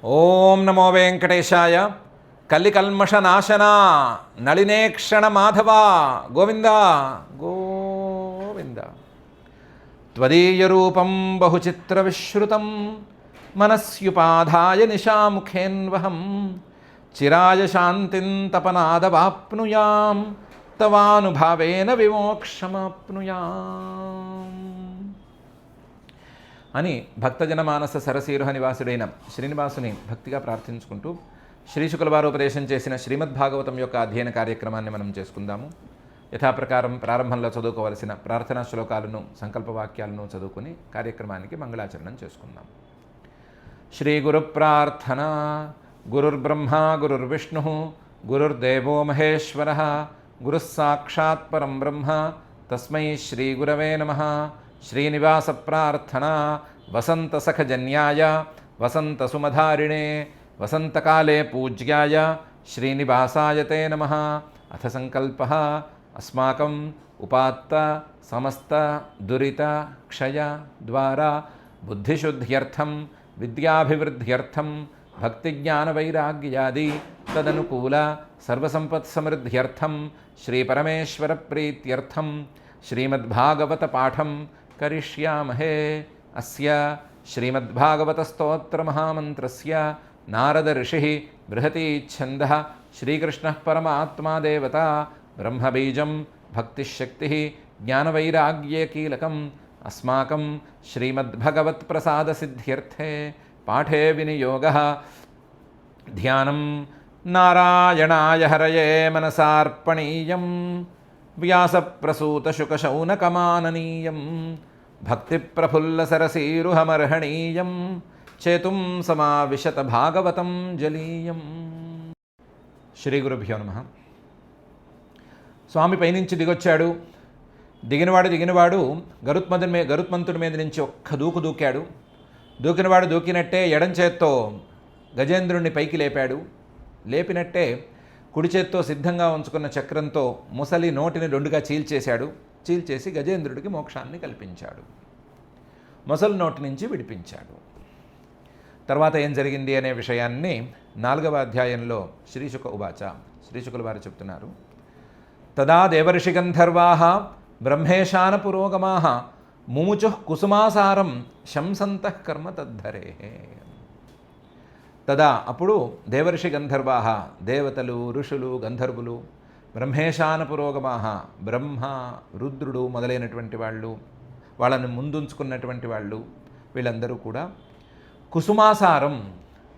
ఓం నమో వెంకటేశాయ. కలికల్మషనాశన నళినేక్షణ మాధవ గోవింద గోవింద. త్వదీయరూపం బహుచిత్రవిశ్రుతం మనస్యుపాధాయ నిశాముఖేన్వహం చిరాయ శాంతిం తపనాదవాప్నుయాం తవానుభావేన విమోక్షమాప్నుయాం అని భక్తజనమానస సరసీరుహ నివాసుడైన శ్రీనివాసుని భక్తిగా ప్రార్థించుకుంటూ శ్రీశుకుల వారు ఉపదేశం చేసిన శ్రీమద్భాగవతం యొక్క అధ్యయన కార్యక్రమాన్ని మనం చేసుకుందాము. యథాప్రకారం ప్రారంభంలో చదువుకోవలసిన ప్రార్థనా శ్లోకాలను సంకల్పవాక్యాలను చదువుకుని కార్యక్రమానికి మంగళాచరణం చేసుకుందాం. శ్రీ గురు ప్రార్థన. గురుర్బ్రహ్మ గురుర్విష్ణు గురుర్దేవో మహేశ్వర గురుః సాక్షాత్ పరం బ్రహ్మ తస్మై శ్రీ గురవే నమః. శ్రీనివాస ప్రార్థన. వసంత సఖజన్యాయ వసంత సుమధారిణే వసంతకాలే పూజ్యాయ శ్రీనివాసాయ తే నమః. అథ సంకల్పః అస్మాకం ఉపాత్త సమస్త దురిత క్షయ ద్వారా బుద్ధిశుద్ధ్యర్థం విద్యాభివృద్ధ్యర్థం భక్తిజ్ఞానవైరాగ్యాది తదనుకూల సర్వసంపత్సమృద్ధ్యర్థం శ్రీపరమేశ్వర ప్రీత్యర్థం శ్రీమద్భాగవత పాఠం కరిష్యామహే. అస్య శ్రీమద్భాగవతస్తోత్రమహామంత్రస్య నారద ఋషిః బృహతీచ్ఛందః శ్రీకృష్ణః పరమాత్మా దేవతా బ్రహ్మబీజం భక్తిశక్తిః జ్ఞానవైరాగ్యే కీలకం అస్మాకం శ్రీమద్భగవత్ప్రసాదసిద్ధ్యర్థే పాఠే వినియోగः. ధ్యానం నారాయణాయ హరయే మనసార్పణీయం వ్యాసప్రసూతశుకశౌనకమాననీయం భక్తిప్రఫుల్లసరసీరుహమర్హణీయం చేతుం సమావిశత భాగవతం జలీయం. శ్రీ గురుభ్యో నమః. స్వామి పైనుంచి దిగొచ్చాడు. దిగినవాడు గరుత్మంతుడి మీద నుంచి ఒక్క దూకు దూకాడు. దూకినవాడు దూకినట్టే ఎడం చేత్తో గజేంద్రుణ్ణి పైకి లేపాడు. లేపినట్టే కుడి చేత్తో సిద్ధంగా ఉంచుకున్న చక్రంతో ముసలి నోటిని రెండుగా చీల్చేశాడు. చీల్చేసి గజేంద్రుడికి మోక్షాన్ని కల్పించాడు. ముసలి నోటి నుంచి విడిపించాడు. తర్వాత ఏం జరిగింది అనే విషయాన్ని 4వ అధ్యాయంలో శ్రీశుక ఉవాచ. శ్రీశుకుల వారు చెప్తున్నారు. తదా దేవర్షి గంధర్వాః బ్రహ్మేశాన పురోగమాః ముముచుః కుసుమాసారం శంసంతః కర్మ తద్ధరేః. తదా అప్పుడు దేవర్షి గంధర్వాః దేవతలు ఋషులు గంధర్వులు బ్రహ్మేశాన పురోగమాః బ్రహ్మ రుద్రుడు మొదలైనటువంటి వాళ్ళు వాళ్ళని ముందుంచుకున్నటువంటి వాళ్ళు వీళ్ళందరూ కూడా కుసుమాసారం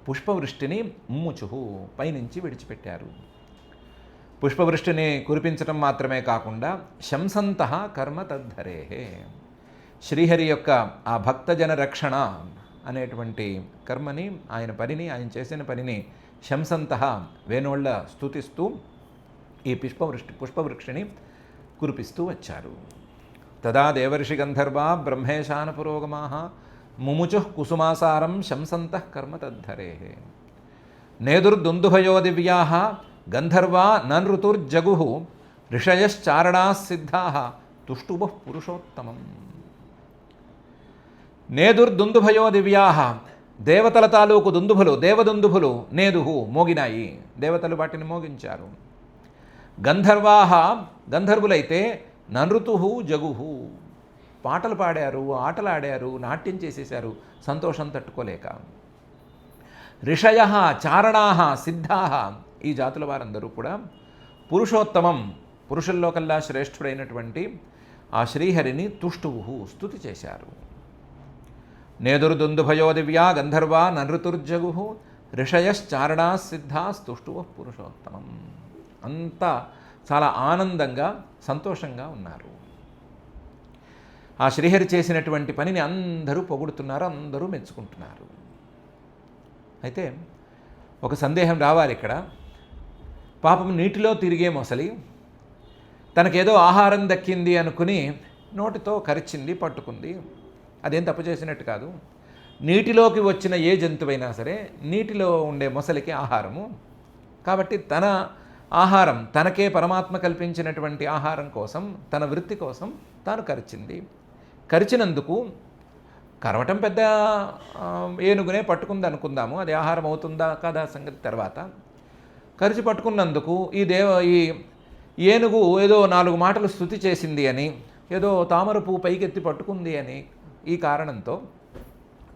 పుష్పవృష్టిని ముముచుః పైనుంచి విడిచిపెట్టారు. పుష్పవృష్టిని కురిపించడం మాత్రమే కాకుండా శంసంతః కర్మ తద్ధరేః శ్రీహరి యొక్క ఆ భక్తజన రక్షణ అనేటువంటి కర్మని ఆయన చేసిన పనిని శంసంతః వేణోళ్ళ స్తుతిస్తూ ఈ పుష్పవృక్షిని కురిపిస్తూ వచ్చారు. తదా దేవర్షి గంధర్వా బ్రహ్మేశాన పురోగమాః ముముచుః కుసుమాసారం శంసంతః కర్మ తద్ధరేః. నేదుర్దుందుభయో దివ్యాః గంధర్వా ననృతుర్జగుః ఋషయశ్చారణాః సిద్ధాః తుష్టువః పురుషోత్తమం. నేదుర్దుందుభయో దివ్యాః దేవతల తాలూకు దుందుభులు దేవదుందుభులు నేదుహు మోగినాయి. దేవతలు వాటిని మోగించారు. గంధర్వాః గంధర్వులైతే ననృతుః జగుః పాటలు పాడారు, ఆటలాడారు, నాట్యం చేసేశారు సంతోషం తట్టుకోలేక. ఋషయః చారణాః సిద్ధాః ఈ జాతుల వారందరూ కూడా పురుషోత్తమం పురుషుల్లో కల్లా శ్రేష్ఠుడైనటువంటి ఆ శ్రీహరిని తుష్టువుః స్తుతి చేశారు. నేదుర్దుందుభయో దివ్యా గంధర్వా ననృతుర్జగుః ఋషయశ్చారణా సిద్ధాస్తుష్టువః పురుషోత్తమం. అంతా చాలా ఆనందంగా సంతోషంగా ఉన్నారు. ఆ శ్రీహరి చేసినటువంటి పనిని అందరూ పొగుడుతున్నారు, అందరూ మెచ్చుకుంటున్నారు. అయితే ఒక సందేహం రావాలి ఇక్కడ. పాపం నీటిలో తిరిగే మొసలి తనకేదో ఆహారం దక్కింది అనుకుని నోటితో కరిచింది, పట్టుకుంది. అదేం తప్పు చేసినట్టు కాదు. నీటిలోకి వచ్చిన ఏ జంతువైనా సరే నీటిలో ఉండే మొసలికి ఆహారము కాబట్టి తన ఆహారం తనకే పరమాత్మ కల్పించినటువంటి ఆహారం కోసం తన వృత్తి కోసం తాను కరిచింది. కరిచినందుకు కరవటం పెద్ద ఏనుగునే పట్టుకుంది అనుకుందాము, అది ఆహారం అవుతుందా కాదా సంగతి తర్వాత. కరిచి పట్టుకున్నందుకు ఈ ఏనుగు ఏదో 4 మాటలు స్తుతి చేసింది అని, ఏదో తామర పువ్వు పైకెత్తి పట్టుకుంది అని, ఈ కారణంతో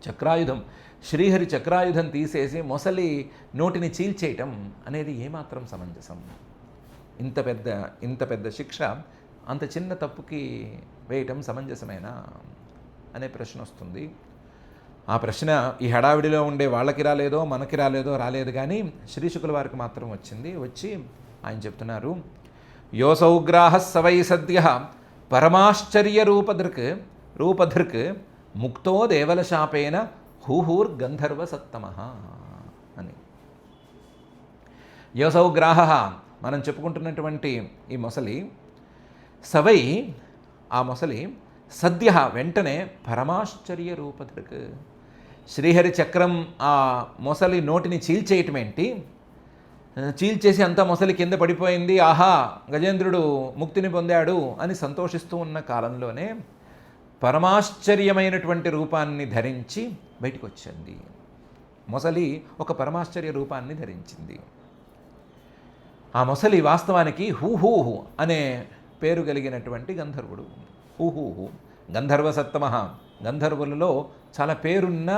చక్రాయుధం, శ్రీహరి చక్రాయుధం తీసేసి మొసలి నోటిని చీల్చేయటం అనేది ఏమాత్రం సమంజసం? ఇంత పెద్ద శిక్ష అంత చిన్న తప్పుకి వేయటం సమంజసమేనా అనే ప్రశ్న వస్తుంది. ఆ ప్రశ్న ఈ హడావిడిలో ఉండే వాళ్ళకి రాలేదో మనకి రాలేదు కానీ శ్రీశుకుల వారికి మాత్రం వచ్చింది. వచ్చి ఆయన చెప్తున్నారు, యోసౌగ్రాహ సవై సద్య పరమాశ్చర్య రూపధృక్ ముక్తో దేవలశాపేన హూహూర్ గంధర్వ సత్తమ అని. యోసౌగ్రాహ మనం చెప్పుకుంటున్నటువంటి ఈ మొసలి, సవై ఆ మొసలి, సద్య వెంటనే పరమాశ్చర్య రూపధృక్, శ్రీహరి చక్రం ఆ మొసలి నోటిని చీల్చేయటం ఏంటి, చీల్చేసి అంతా మొసలి కింద పడిపోయింది, ఆహా గజేంద్రుడు ముక్తిని పొందాడు అని సంతోషిస్తూ ఉన్న కాలంలోనే పరమాశ్చర్యమైనటువంటి రూపాన్ని ధరించి బయటకు వచ్చింది. మొసలి ఒక పరమాశ్చర్య రూపాన్ని ధరించింది. ఆ మొసలి వాస్తవానికి హూహూహు అనే పేరు కలిగినటువంటి గంధర్వుడు. హూహూహు గంధర్వ సత్తమ, గంధర్వులలో చాలా పేరున్న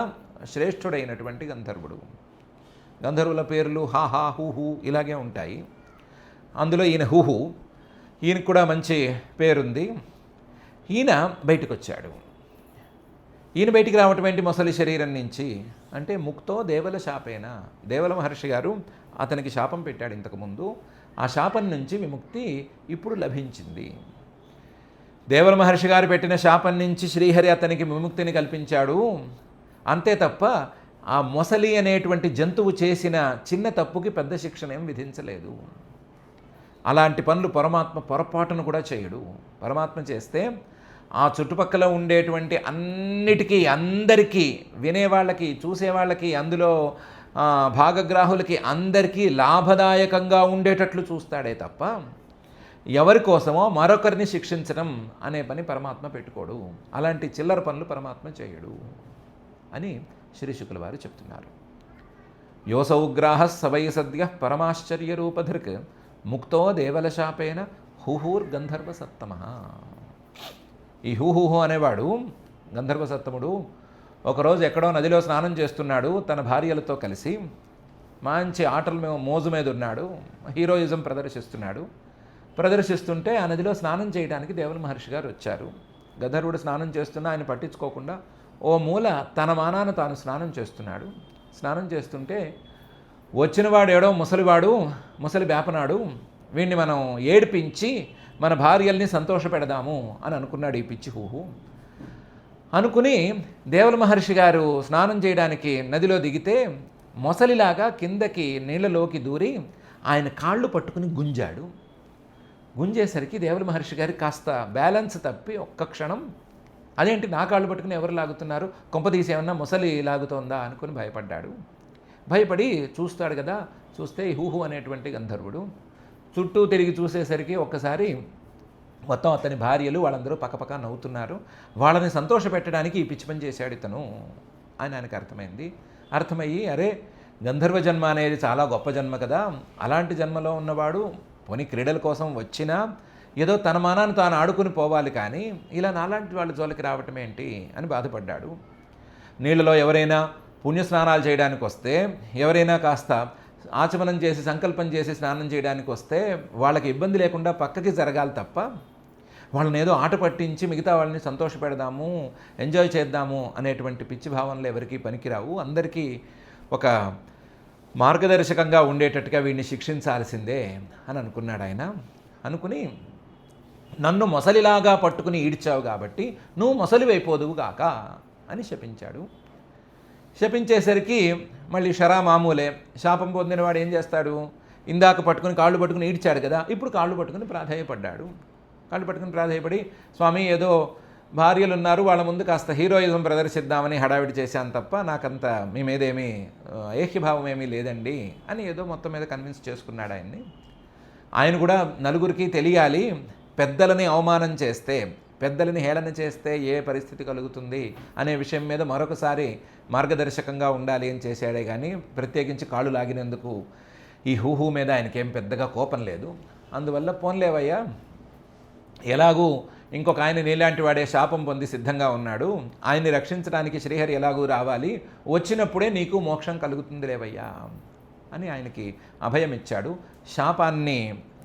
శ్రేష్ఠుడైనటువంటి గంధర్వుడు. గంధర్వుల పేర్లు హాహా హూహు ఇలాగే ఉంటాయి. అందులో ఈయన హూహు, ఈయనకు కూడా మంచి పేరుంది. ఈయన బయటకు వచ్చాడు. ఈయన బయటికి రావటం ఏంటి మొసలి శరీరం నుంచి అంటే, ముక్తో దేవల శాపేన, దేవల మహర్షి గారు అతనికి శాపం పెట్టాడు ఇంతకుముందు, ఆ శాపం నుంచి విముక్తి ఇప్పుడు లభించింది. దేవల మహర్షి గారు పెట్టిన శాపం నుంచి శ్రీహరి అతనికి విముక్తిని కల్పించాడు. అంతే తప్ప ఆ మొసలి అనేటువంటి జంతువు చేసిన చిన్న తప్పుకి పెద్ద శిక్షణేం విధించలేదు. అలాంటి పనులు పరమాత్మ పొరపాటును కూడా చేయడు. పరమాత్మ చేస్తే ఆ చుట్టుపక్కల ఉండేటువంటి అన్నిటికీ, అందరికీ, వినేవాళ్ళకి, చూసేవాళ్ళకి, అందులో భాగగ్రాహులకి అందరికీ లాభదాయకంగా ఉండేటట్లు చూస్తాడే తప్ప ఎవరి కోసమో మరొకరిని శిక్షించడం అనే పని పరమాత్మ పెట్టుకోడు. అలాంటి చిల్లర పనులు పరమాత్మ చేయడు అని శ్రీశుకుల వారు చెప్తున్నారు. యోసౌగ్రాహ సవై సద్య పరమాశ్చర్య రూపధృక్ ముక్తో దేవలశాపేన హూహూర్ గంధర్వ సత్తమ. ఈ హూహూహు అనేవాడు గంధర్వ సత్తముడు ఒకరోజు ఎక్కడో నదిలో స్నానం చేస్తున్నాడు తన భార్యలతో కలిసి. మంచి ఆటలు మోజు మీద ఉన్నాడు, హీరోయిజం ప్రదర్శిస్తుంటే ఆ నదిలో స్నానం చేయడానికి దేవల మహర్షి గారు వచ్చారు. గంధర్వుడు స్నానం చేస్తున్నా ఆయన పట్టించుకోకుండా ఓ మూల తన మానాన తాను స్నానం చేస్తున్నాడు. స్నానం చేస్తుంటే వచ్చినవాడు ఏడో ముసలి బేపనాడు, వీడిని మనం ఏడిపించి మన భార్యల్ని సంతోషపెడదాము అని అనుకున్నాడు ఈ పిచ్చి హూహు. అనుకుని దేవల మహర్షి గారు స్నానం చేయడానికి నదిలో దిగితే మొసలిలాగా కిందకి నీళ్ళలోకి దూరి ఆయన కాళ్ళు పట్టుకుని గుంజేసరికి దేవల మహర్షి గారికి కాస్త బ్యాలెన్స్ తప్పి ఒక్క క్షణం, అదేంటి నా కాళ్ళు పట్టుకుని ఎవరు లాగుతున్నారు, కొంపదీసి ఏమన్నా మొసలి లాగుతోందా అనుకుని భయపడ్డాడు. భయపడి చూస్తాడు కదా, చూస్తే ఈ హూహు అనేటువంటి గంధర్వుడు చుట్టూ తిరిగి చూసేసరికి ఒక్కసారి మొత్తం అతని భార్యలు వాళ్ళందరూ పక్కపక్క నవ్వుతున్నారు. వాళ్ళని సంతోషపెట్టడానికి ఈ పిచ్చి పని చేశాడు ఇతను అని ఆయనకు అర్థమయ్యి అరే గంధర్వ జన్మ అనేది చాలా గొప్ప జన్మ కదా, అలాంటి జన్మలో ఉన్నవాడు పోనీ క్రీడల కోసం వచ్చినా ఏదో తన మానాన్ని తాను ఆడుకుని పోవాలి, కానీ ఇలా నాలాంటి వాళ్ళ జోలికి రావటం ఏంటి అని బాధపడ్డాడు. నీళ్ళలో ఎవరైనా పుణ్యస్నానాలు చేయడానికి వస్తే, ఎవరైనా కాస్త ఆచమనం చేసి సంకల్పం చేసి స్నానం చేయడానికి వస్తే వాళ్ళకి ఇబ్బంది లేకుండా పక్కకి జరగాలి తప్ప వాళ్ళని ఏదో ఆట పట్టించి మిగతా వాళ్ళని సంతోషపెడదాము, ఎంజాయ్ చేద్దాము అనేటువంటి పిచ్చి భావనలు ఎవరికీ పనికిరావు. అందరికీ ఒక మార్గదర్శకంగా ఉండేటట్టుగా వీడిని శిక్షించాల్సిందే అని అనుకున్నాడు ఆయన. అనుకుని నన్ను మొసలిలాగా పట్టుకుని ఈడ్చావు కాబట్టి నువ్వు మొసలివైపోదువు గాక అని శపించాడు. శపించేసరికి మళ్ళీ మామూలే. శాపం పొందినవాడు ఏం చేస్తాడు, ఇందాక కాళ్ళు పట్టుకుని ఈడ్చాడు కదా, ఇప్పుడు కాళ్ళు పట్టుకుని ప్రాధేయపడ్డాడు. కాళ్ళు పట్టుకుని ప్రాధేయపడి, స్వామి ఏదో భార్యలు ఉన్నారు, వాళ్ళ ముందు కాస్త హీరోయిజం ప్రదర్శిద్దామని హడావిడి చేశాను తప్ప నాకంత మీ మీదేమీ ఏక్యభావం ఏమీ లేదండి అని ఏదో మొత్తం మీద కన్విన్స్ చేసుకున్నాడు ఆయన్ని. ఆయన కూడా నలుగురికి తెలియాలి, పెద్దలని అవమానం చేస్తే, పెద్దలని హేళన చేస్తే ఏ పరిస్థితి కలుగుతుంది అనే విషయం మీద మరొకసారి మార్గదర్శకంగా ఉండాలి అని చేశాడే కానీ ప్రత్యేకించి కాళ్ళు లాగినందుకు ఈ హూహూ మీద ఆయనకేం పెద్దగా కోపం లేదు. అందువల్ల పోన్లేవయ్యా, ఎలాగూ ఇంకొక ఆయన నీలాంటి వాడే శాపం పొంది సిద్ధంగా ఉన్నాడు, ఆయన్ని రక్షించడానికి శ్రీహరి ఎలాగూ రావాలి, వచ్చినప్పుడే నీకు మోక్షం కలుగుతుంది లేవయ్యా అని ఆయనకి అభయం ఇచ్చాడు. శాపాన్ని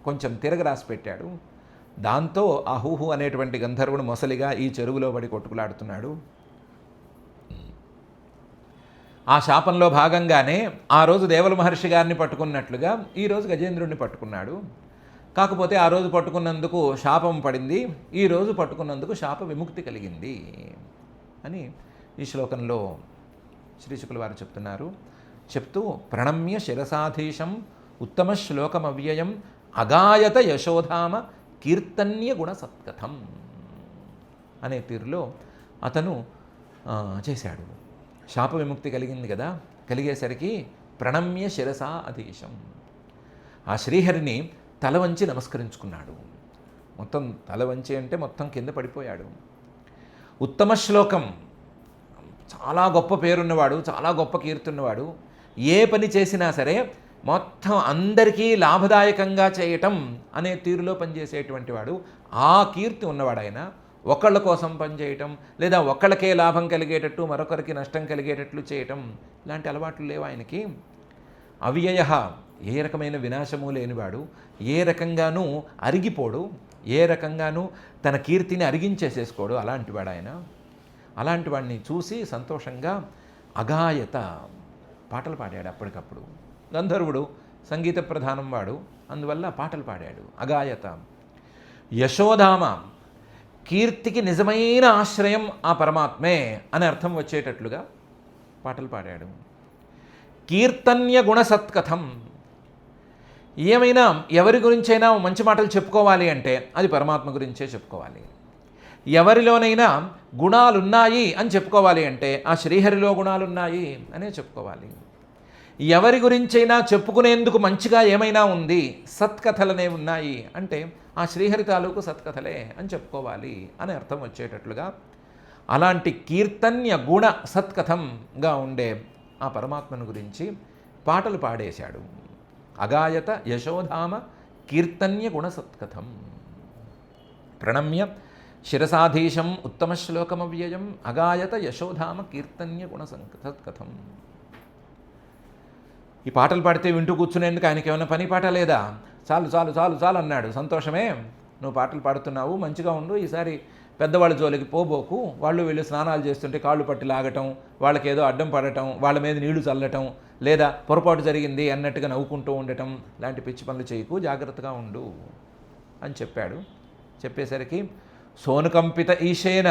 కొంచెం తిరగరాసి పెట్టాడు. దాంతో ఆ హూహు అనేటువంటి గంధర్వుడు మొసలిగా ఈ చెరువులో పడి కొట్టుకులాడుతున్నాడు. ఆ శాపంలో భాగంగానే ఆ రోజు దేవల మహర్షి గారిని పట్టుకున్నట్లుగా ఈరోజు గజేంద్రుడిని పట్టుకున్నాడు. కాకపోతే ఆ రోజు పట్టుకున్నందుకు శాపం పడింది, ఈరోజు పట్టుకున్నందుకు శాప విముక్తి కలిగింది అని ఈ శ్లోకంలో శ్రీశుకుల వారు చెప్తున్నారు. చెప్తూ ప్రణమ్య శిరసాధీశం ఉత్తమ శ్లోకమవ్యయం అగాయత యశోధామ కీర్తన్య గుణ సత్కథం అనే తీరులో అతను చేశాడు. శాప విముక్తి కలిగింది కదా, కలిగేసరికి ప్రణమ్య శిరసా అధీశం ఆ శ్రీహరిని తల వంచి నమస్కరించుకున్నాడు. మొత్తం తల వంచి అంటే మొత్తం కింద పడిపోయాడు. ఉత్తమ శ్లోకం, చాలా గొప్ప పేరున్నవాడు, చాలా గొప్ప కీర్తి ఉన్నవాడు, ఏ పని చేసినా సరే మొత్తం అందరికీ లాభదాయకంగా చేయటం అనే తీరులో పనిచేసేటువంటి వాడు, ఆ కీర్తి ఉన్నవాడు ఆయన. ఒకళ్ళ కోసం పనిచేయటం లేదా ఒకళ్ళకే లాభం కలిగేటట్టు మరొకరికి నష్టం కలిగేటట్లు చేయటం ఇలాంటి అలవాట్లు లేవు ఆయనకి. అవ్యయ, ఏ రకమైన వినాశము లేనివాడు, ఏ రకంగానూ అరిగిపోడు, ఏ రకంగానూ తన కీర్తిని అరిగించేసేసుకోడు, అలాంటివాడు ఆయన. అలాంటి వాడిని చూసి సంతోషంగా అగాయత పాటలు పాడాడు. అప్పటికప్పుడు గంధర్వుడు సంగీత ప్రధానం వాడు, అందువల్ల పాటలు పాడాడు. అగాయత యశోధామ, కీర్తికి నిజమైన ఆశ్రయం ఆ పరమాత్మే అని అర్థం వచ్చేటట్లుగా పాటలు పాడాడు. కీర్తన్య గుణ సత్కథం, ఏమైనా ఎవరి గురించైనా మంచి మాటలు చెప్పుకోవాలి అంటే అది పరమాత్మ గురించే చెప్పుకోవాలి. ఎవరిలోనైనా గుణాలున్నాయి అని చెప్పుకోవాలి అంటే ఆ శ్రీహరిలో గుణాలున్నాయి అనే చెప్పుకోవాలి. ఎవరి గురించైనా చెప్పుకునేందుకు మంచిగా ఏమైనా ఉంది, సత్కథలనే ఉన్నాయి అంటే ఆ శ్రీహరి తాలూకు సత్కథలే అని చెప్పుకోవాలి అని అర్థం వచ్చేటట్లుగా అలాంటి కీర్తన్య గుణ సత్కథంగా ఉండే ఆ పరమాత్మను గురించి పాటలు పాడేశాడు. అగాయత యశోధామ కీర్తన్య గుణ సత్కథం ప్రణమ్య శిరసాధీశం ఉత్తమ శ్లోకమవ్యయం అగాయత యశోధామ కీర్తన్య గుణ సత్కథం. ఈ పాటలు పాడితే వింటూ కూర్చునేందుకు ఆయనకి ఏమైనా పని పాట లేదా? చాలు చాలు చాలు చాలు అన్నాడు. సంతోషమే, నువ్వు పాటలు పాడుతున్నావు, మంచిగా ఉండు, ఈసారి పెద్దవాళ్ళ జోలికి పోబోకు. వాళ్ళు వీళ్ళు స్నానాలు చేస్తుంటే కాళ్ళు పట్టి లాగటం, వాళ్ళకి ఏదో అడ్డం పడటం, వాళ్ళ మీద నీళ్లు చల్లటం, లేదా పొరపాటు జరిగింది అన్నట్టుగా నవ్వుకుంటూ ఉండటం, లాంటి పిచ్చి పనులు చేయకు, జాగ్రత్తగా ఉండు అని చెప్పాడు. చెప్పేసరికి సోనుకంపిత ఈశేన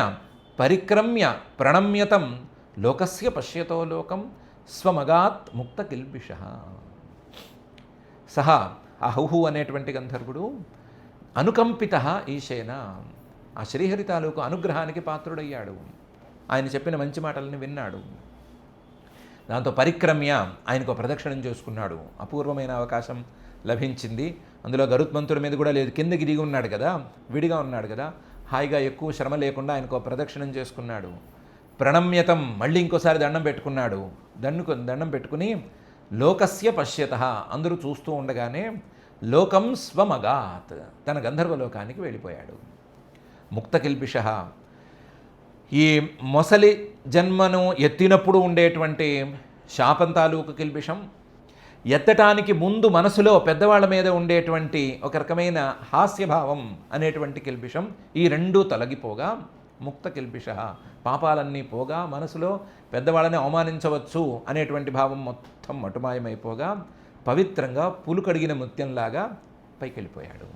పరిక్రమ్య ప్రణమ్యతం లోకస్య పశ్యతో లోకం స్వమగాత్ ముక్త కిల్బిష. సహా ఆ హుహు అనేటువంటి గంధర్వుడు అనుకంపిత ఈశేన, ఆ శ్రీహరి తాలూకు అనుగ్రహానికి పాత్రుడయ్యాడు. ఆయన చెప్పిన మంచి మాటలని విన్నాడు. దాంతో పరిక్రమ్య ఆయనకు ప్రదక్షిణం చేసుకున్నాడు. అపూర్వమైన అవకాశం లభించింది. అందులో గరుత్మంతుడి మీద కూడా లేదు, కిందకి దిగి ఉన్నాడు కదా, విడిగా ఉన్నాడు కదా, హాయిగా ఎక్కువ శ్రమ లేకుండా ఆయనకు ప్రదక్షిణం చేసుకున్నాడు. ప్రణమ్యతం, మళ్ళీ ఇంకోసారి దండం పెట్టుకున్నాడు. దండం పెట్టుకుని లోకస్య పశ్యత, అందరూ చూస్తూ ఉండగానే లోకం స్వమగాత్, తన గంధర్వలోకానికి వెళ్ళిపోయాడు. ముక్తకిల్బిష, ఈ మొసలి జన్మను ఎత్తినప్పుడు ఉండేటువంటి శాపం తాలూకు కిల్బిషం, ఎత్తటానికి ముందు మనసులో పెద్దవాళ్ళ మీద ఉండేటువంటి ఒక రకమైన హాస్యభావం అనేటువంటి కిల్బిషం, ఈ రెండూ తొలగిపోగా ముక్త కిల్బిష, పాపాలన్నీ పోగా మనసులో పెద్దవాళ్ళని అవమానించవచ్చు అనేటువంటి భావం మొత్తం మటుమాయమైపోగా పవిత్రంగా పులుకడిగిన ముత్యంలాగా పైకెళ్ళిపోయాడు.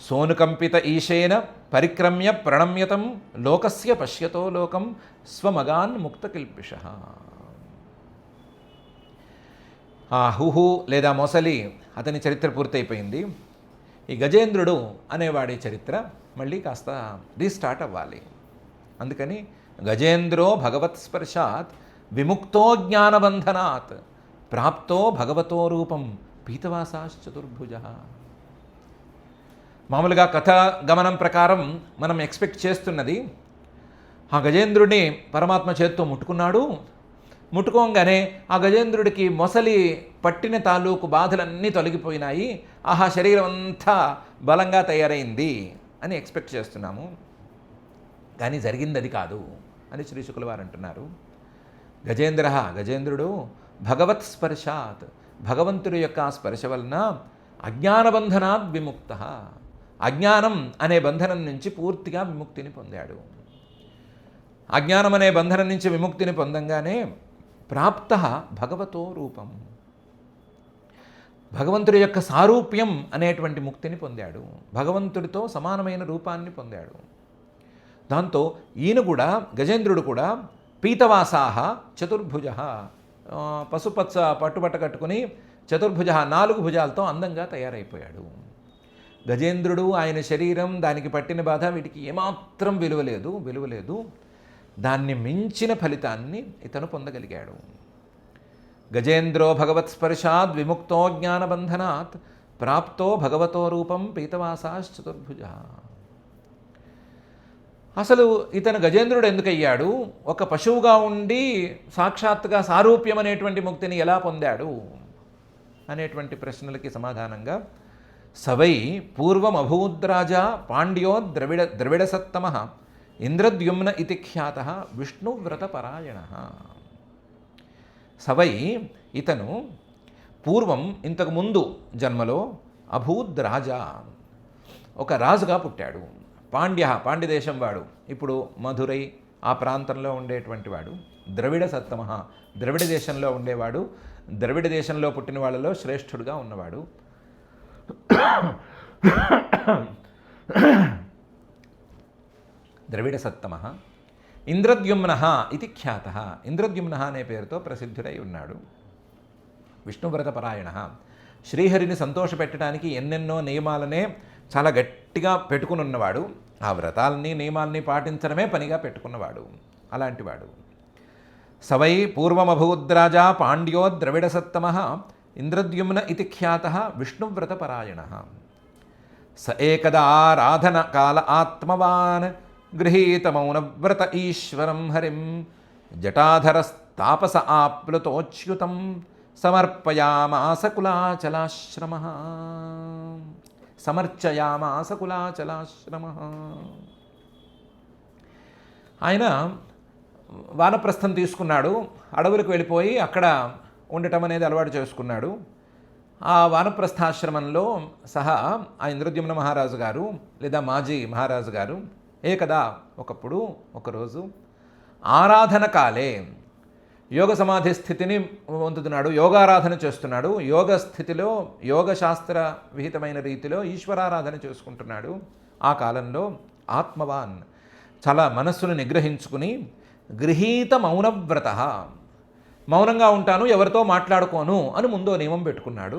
సోనుకంపిత ఈశేన పరిక్రమ్య ప్రణమ్యతం లోకస్య పశ్యతో లోకం స్వమగాన్ ముక్త కిల్బిష. ఆ హుహు లేదా మొసలి అతని చరిత్ర పూర్తయిపోయింది. ఈ గజేంద్రుడు అనేవాడి చరిత్ర మళ్ళీ కాస్త రీస్టార్ట్ అవ్వాలి. అందుకని గజేంద్రో భగవత్ స్పర్శాత్ విముక్తో జ్ఞానబంధనాత్ ప్రాప్తో భగవతో రూపం పీతవాసాశ్చతుర్భుజ. మామూలుగా కథ గమనం ప్రకారం మనం ఎక్స్పెక్ట్ చేస్తున్నది, ఆ గజేంద్రుడిని పరమాత్మ చేత్తో ముట్టుకున్నాడు, ముట్టుకోగానే ఆ గజేంద్రుడికి మొసలి పట్టిన తాలూకు బాధలన్నీ తొలగిపోయినాయి, ఆహా శరీరం అంతా బలంగా తయారైంది అని ఎక్స్పెక్ట్ చేస్తున్నాము. కానీ జరిగింది అది కాదు అని శ్రీ శుకుల వారు అంటున్నారు. గజేంద్రుడు భగవత్ స్పర్శాత్, భగవంతుడి యొక్క స్పర్శ వలన అజ్ఞానబంధనాత్ విముక్త, అజ్ఞానం అనే బంధనం నుంచి పూర్తిగా విముక్తిని పొందాడు. అజ్ఞానం అనే బంధనం నుంచి విముక్తిని పొందంగానే ప్రాప్త భగవతో రూపం, భగవంతుడి యొక్క సారూప్యం అనేటువంటి ముక్తిని పొందాడు, భగవంతుడితో సమానమైన రూపాన్ని పొందాడు. దాంతో ఈయన కూడా, గజేంద్రుడు కూడా పీతవాసాహ చతుర్భుజ, పసుపచ్చ పట్టుబట్ట కట్టుకుని చతుర్భుజ 4 భుజాలతో అందంగా తయారైపోయాడు. గజేంద్రుడు, ఆయన శరీరం, దానికి పట్టిన బాధ వీటికి ఏమాత్రం విలువలేదు. దాన్ని మించిన ఫలితాన్ని ఇతను పొందగలిగాడు. గజేంద్రో భగవత్ స్పర్శాద్ విముక్తో జ్ఞానబంధనాత్ ప్రాప్తో భగవతో రూపం పీతవాసాశ్చతుర్భుజ. అసలు ఇతను గజేంద్రుడు ఎందుకయ్యాడు, ఒక పశువుగా ఉండి సాక్షాత్తుగా సారూప్యం అనేటువంటి ముక్తిని ఎలా పొందాడు అనేటువంటి ప్రశ్నలకి సమాధానంగా సవై పూర్వం అభూద్రాజా పాండ్యో ద్రవిడసత్తమ ఇంద్రద్యుమ్న ఇతి ఖ్యాత విష్ణువ్రతపరాయణ. సవై ఇతను పూర్వం ఇంతకుముందు జన్మలో అభూద్ రాజా, ఒక రాజుగా పుట్టాడు. పాండ్యదేశం వాడు, ఇప్పుడు మధురై ఆ ప్రాంతంలో ఉండేటువంటి వాడు. ద్రవిడ సత్తమ, ద్రవిడ దేశంలో ఉండేవాడు, ద్రవిడ దేశంలో పుట్టిన వాళ్ళలో శ్రేష్ఠుడుగా ఉన్నవాడు. ద్రవిడ సత్తమ ఇంద్రద్యుమ్న ఇది ఖ్యాత, ఇంద్రద్యుమ్న అనే పేరుతో ప్రసిద్ధుడై ఉన్నాడు. విష్ణువ్రతపరాయణ, శ్రీహరిని సంతోషపెట్టడానికి ఎన్నెన్నో నియమాలనే చాలా గట్టిగా పెట్టుకుని ఉన్నవాడు. ఆ వ్రతాలని నియమాలని పాటించడమే పనిగా పెట్టుకున్నవాడు. అలాంటివాడు. సవై పూర్వమభూద్రాజా పాండ్యో ద్రవిడసత్తమ ఇంద్రద్యుమ్న ఇతి ఖ్యాత విష్ణువ్రతపరాయణ. స ఏకదా రాధన కాల ఆత్మవాన్ గృహీతమౌనవ్రత ఈశ్వరం హరిం జటాధరస్తాపస ఆప్లుతోచ్యుతం సమర్పయామాస కులాచలాశ్రమః. సమర్చయామాస కులాచలాశ్రమః. ఆయన వానప్రస్థం తీసుకున్నాడు, అడవులకు వెళ్ళిపోయి అక్కడ ఉండటం అనేది అలవాటు చేసుకున్నాడు. ఆ వానప్రస్థాశ్రమంలో సహా ఆ ఇంద్రద్యుమ్న మహారాజు గారు లేదా మాజీ మహారాజు గారు ఏకదా ఒకప్పుడు ఒకరోజు ఆరాధన కాలే యోగ సమాధి స్థితిని పొందుతున్నాడు, యోగారాధన చేస్తున్నాడు. యోగ స్థితిలో యోగశాస్త్ర విహితమైన రీతిలో ఈశ్వరారాధన చేసుకుంటున్నాడు. ఆ కాలంలో ఆత్మవాన్, చాలా మనస్సును నిగ్రహించుకుని గృహీత మౌనవ్రత, మౌనంగా ఉంటాను, ఎవరితో మాట్లాడుకోను అని ముందో నియమం పెట్టుకున్నాడు.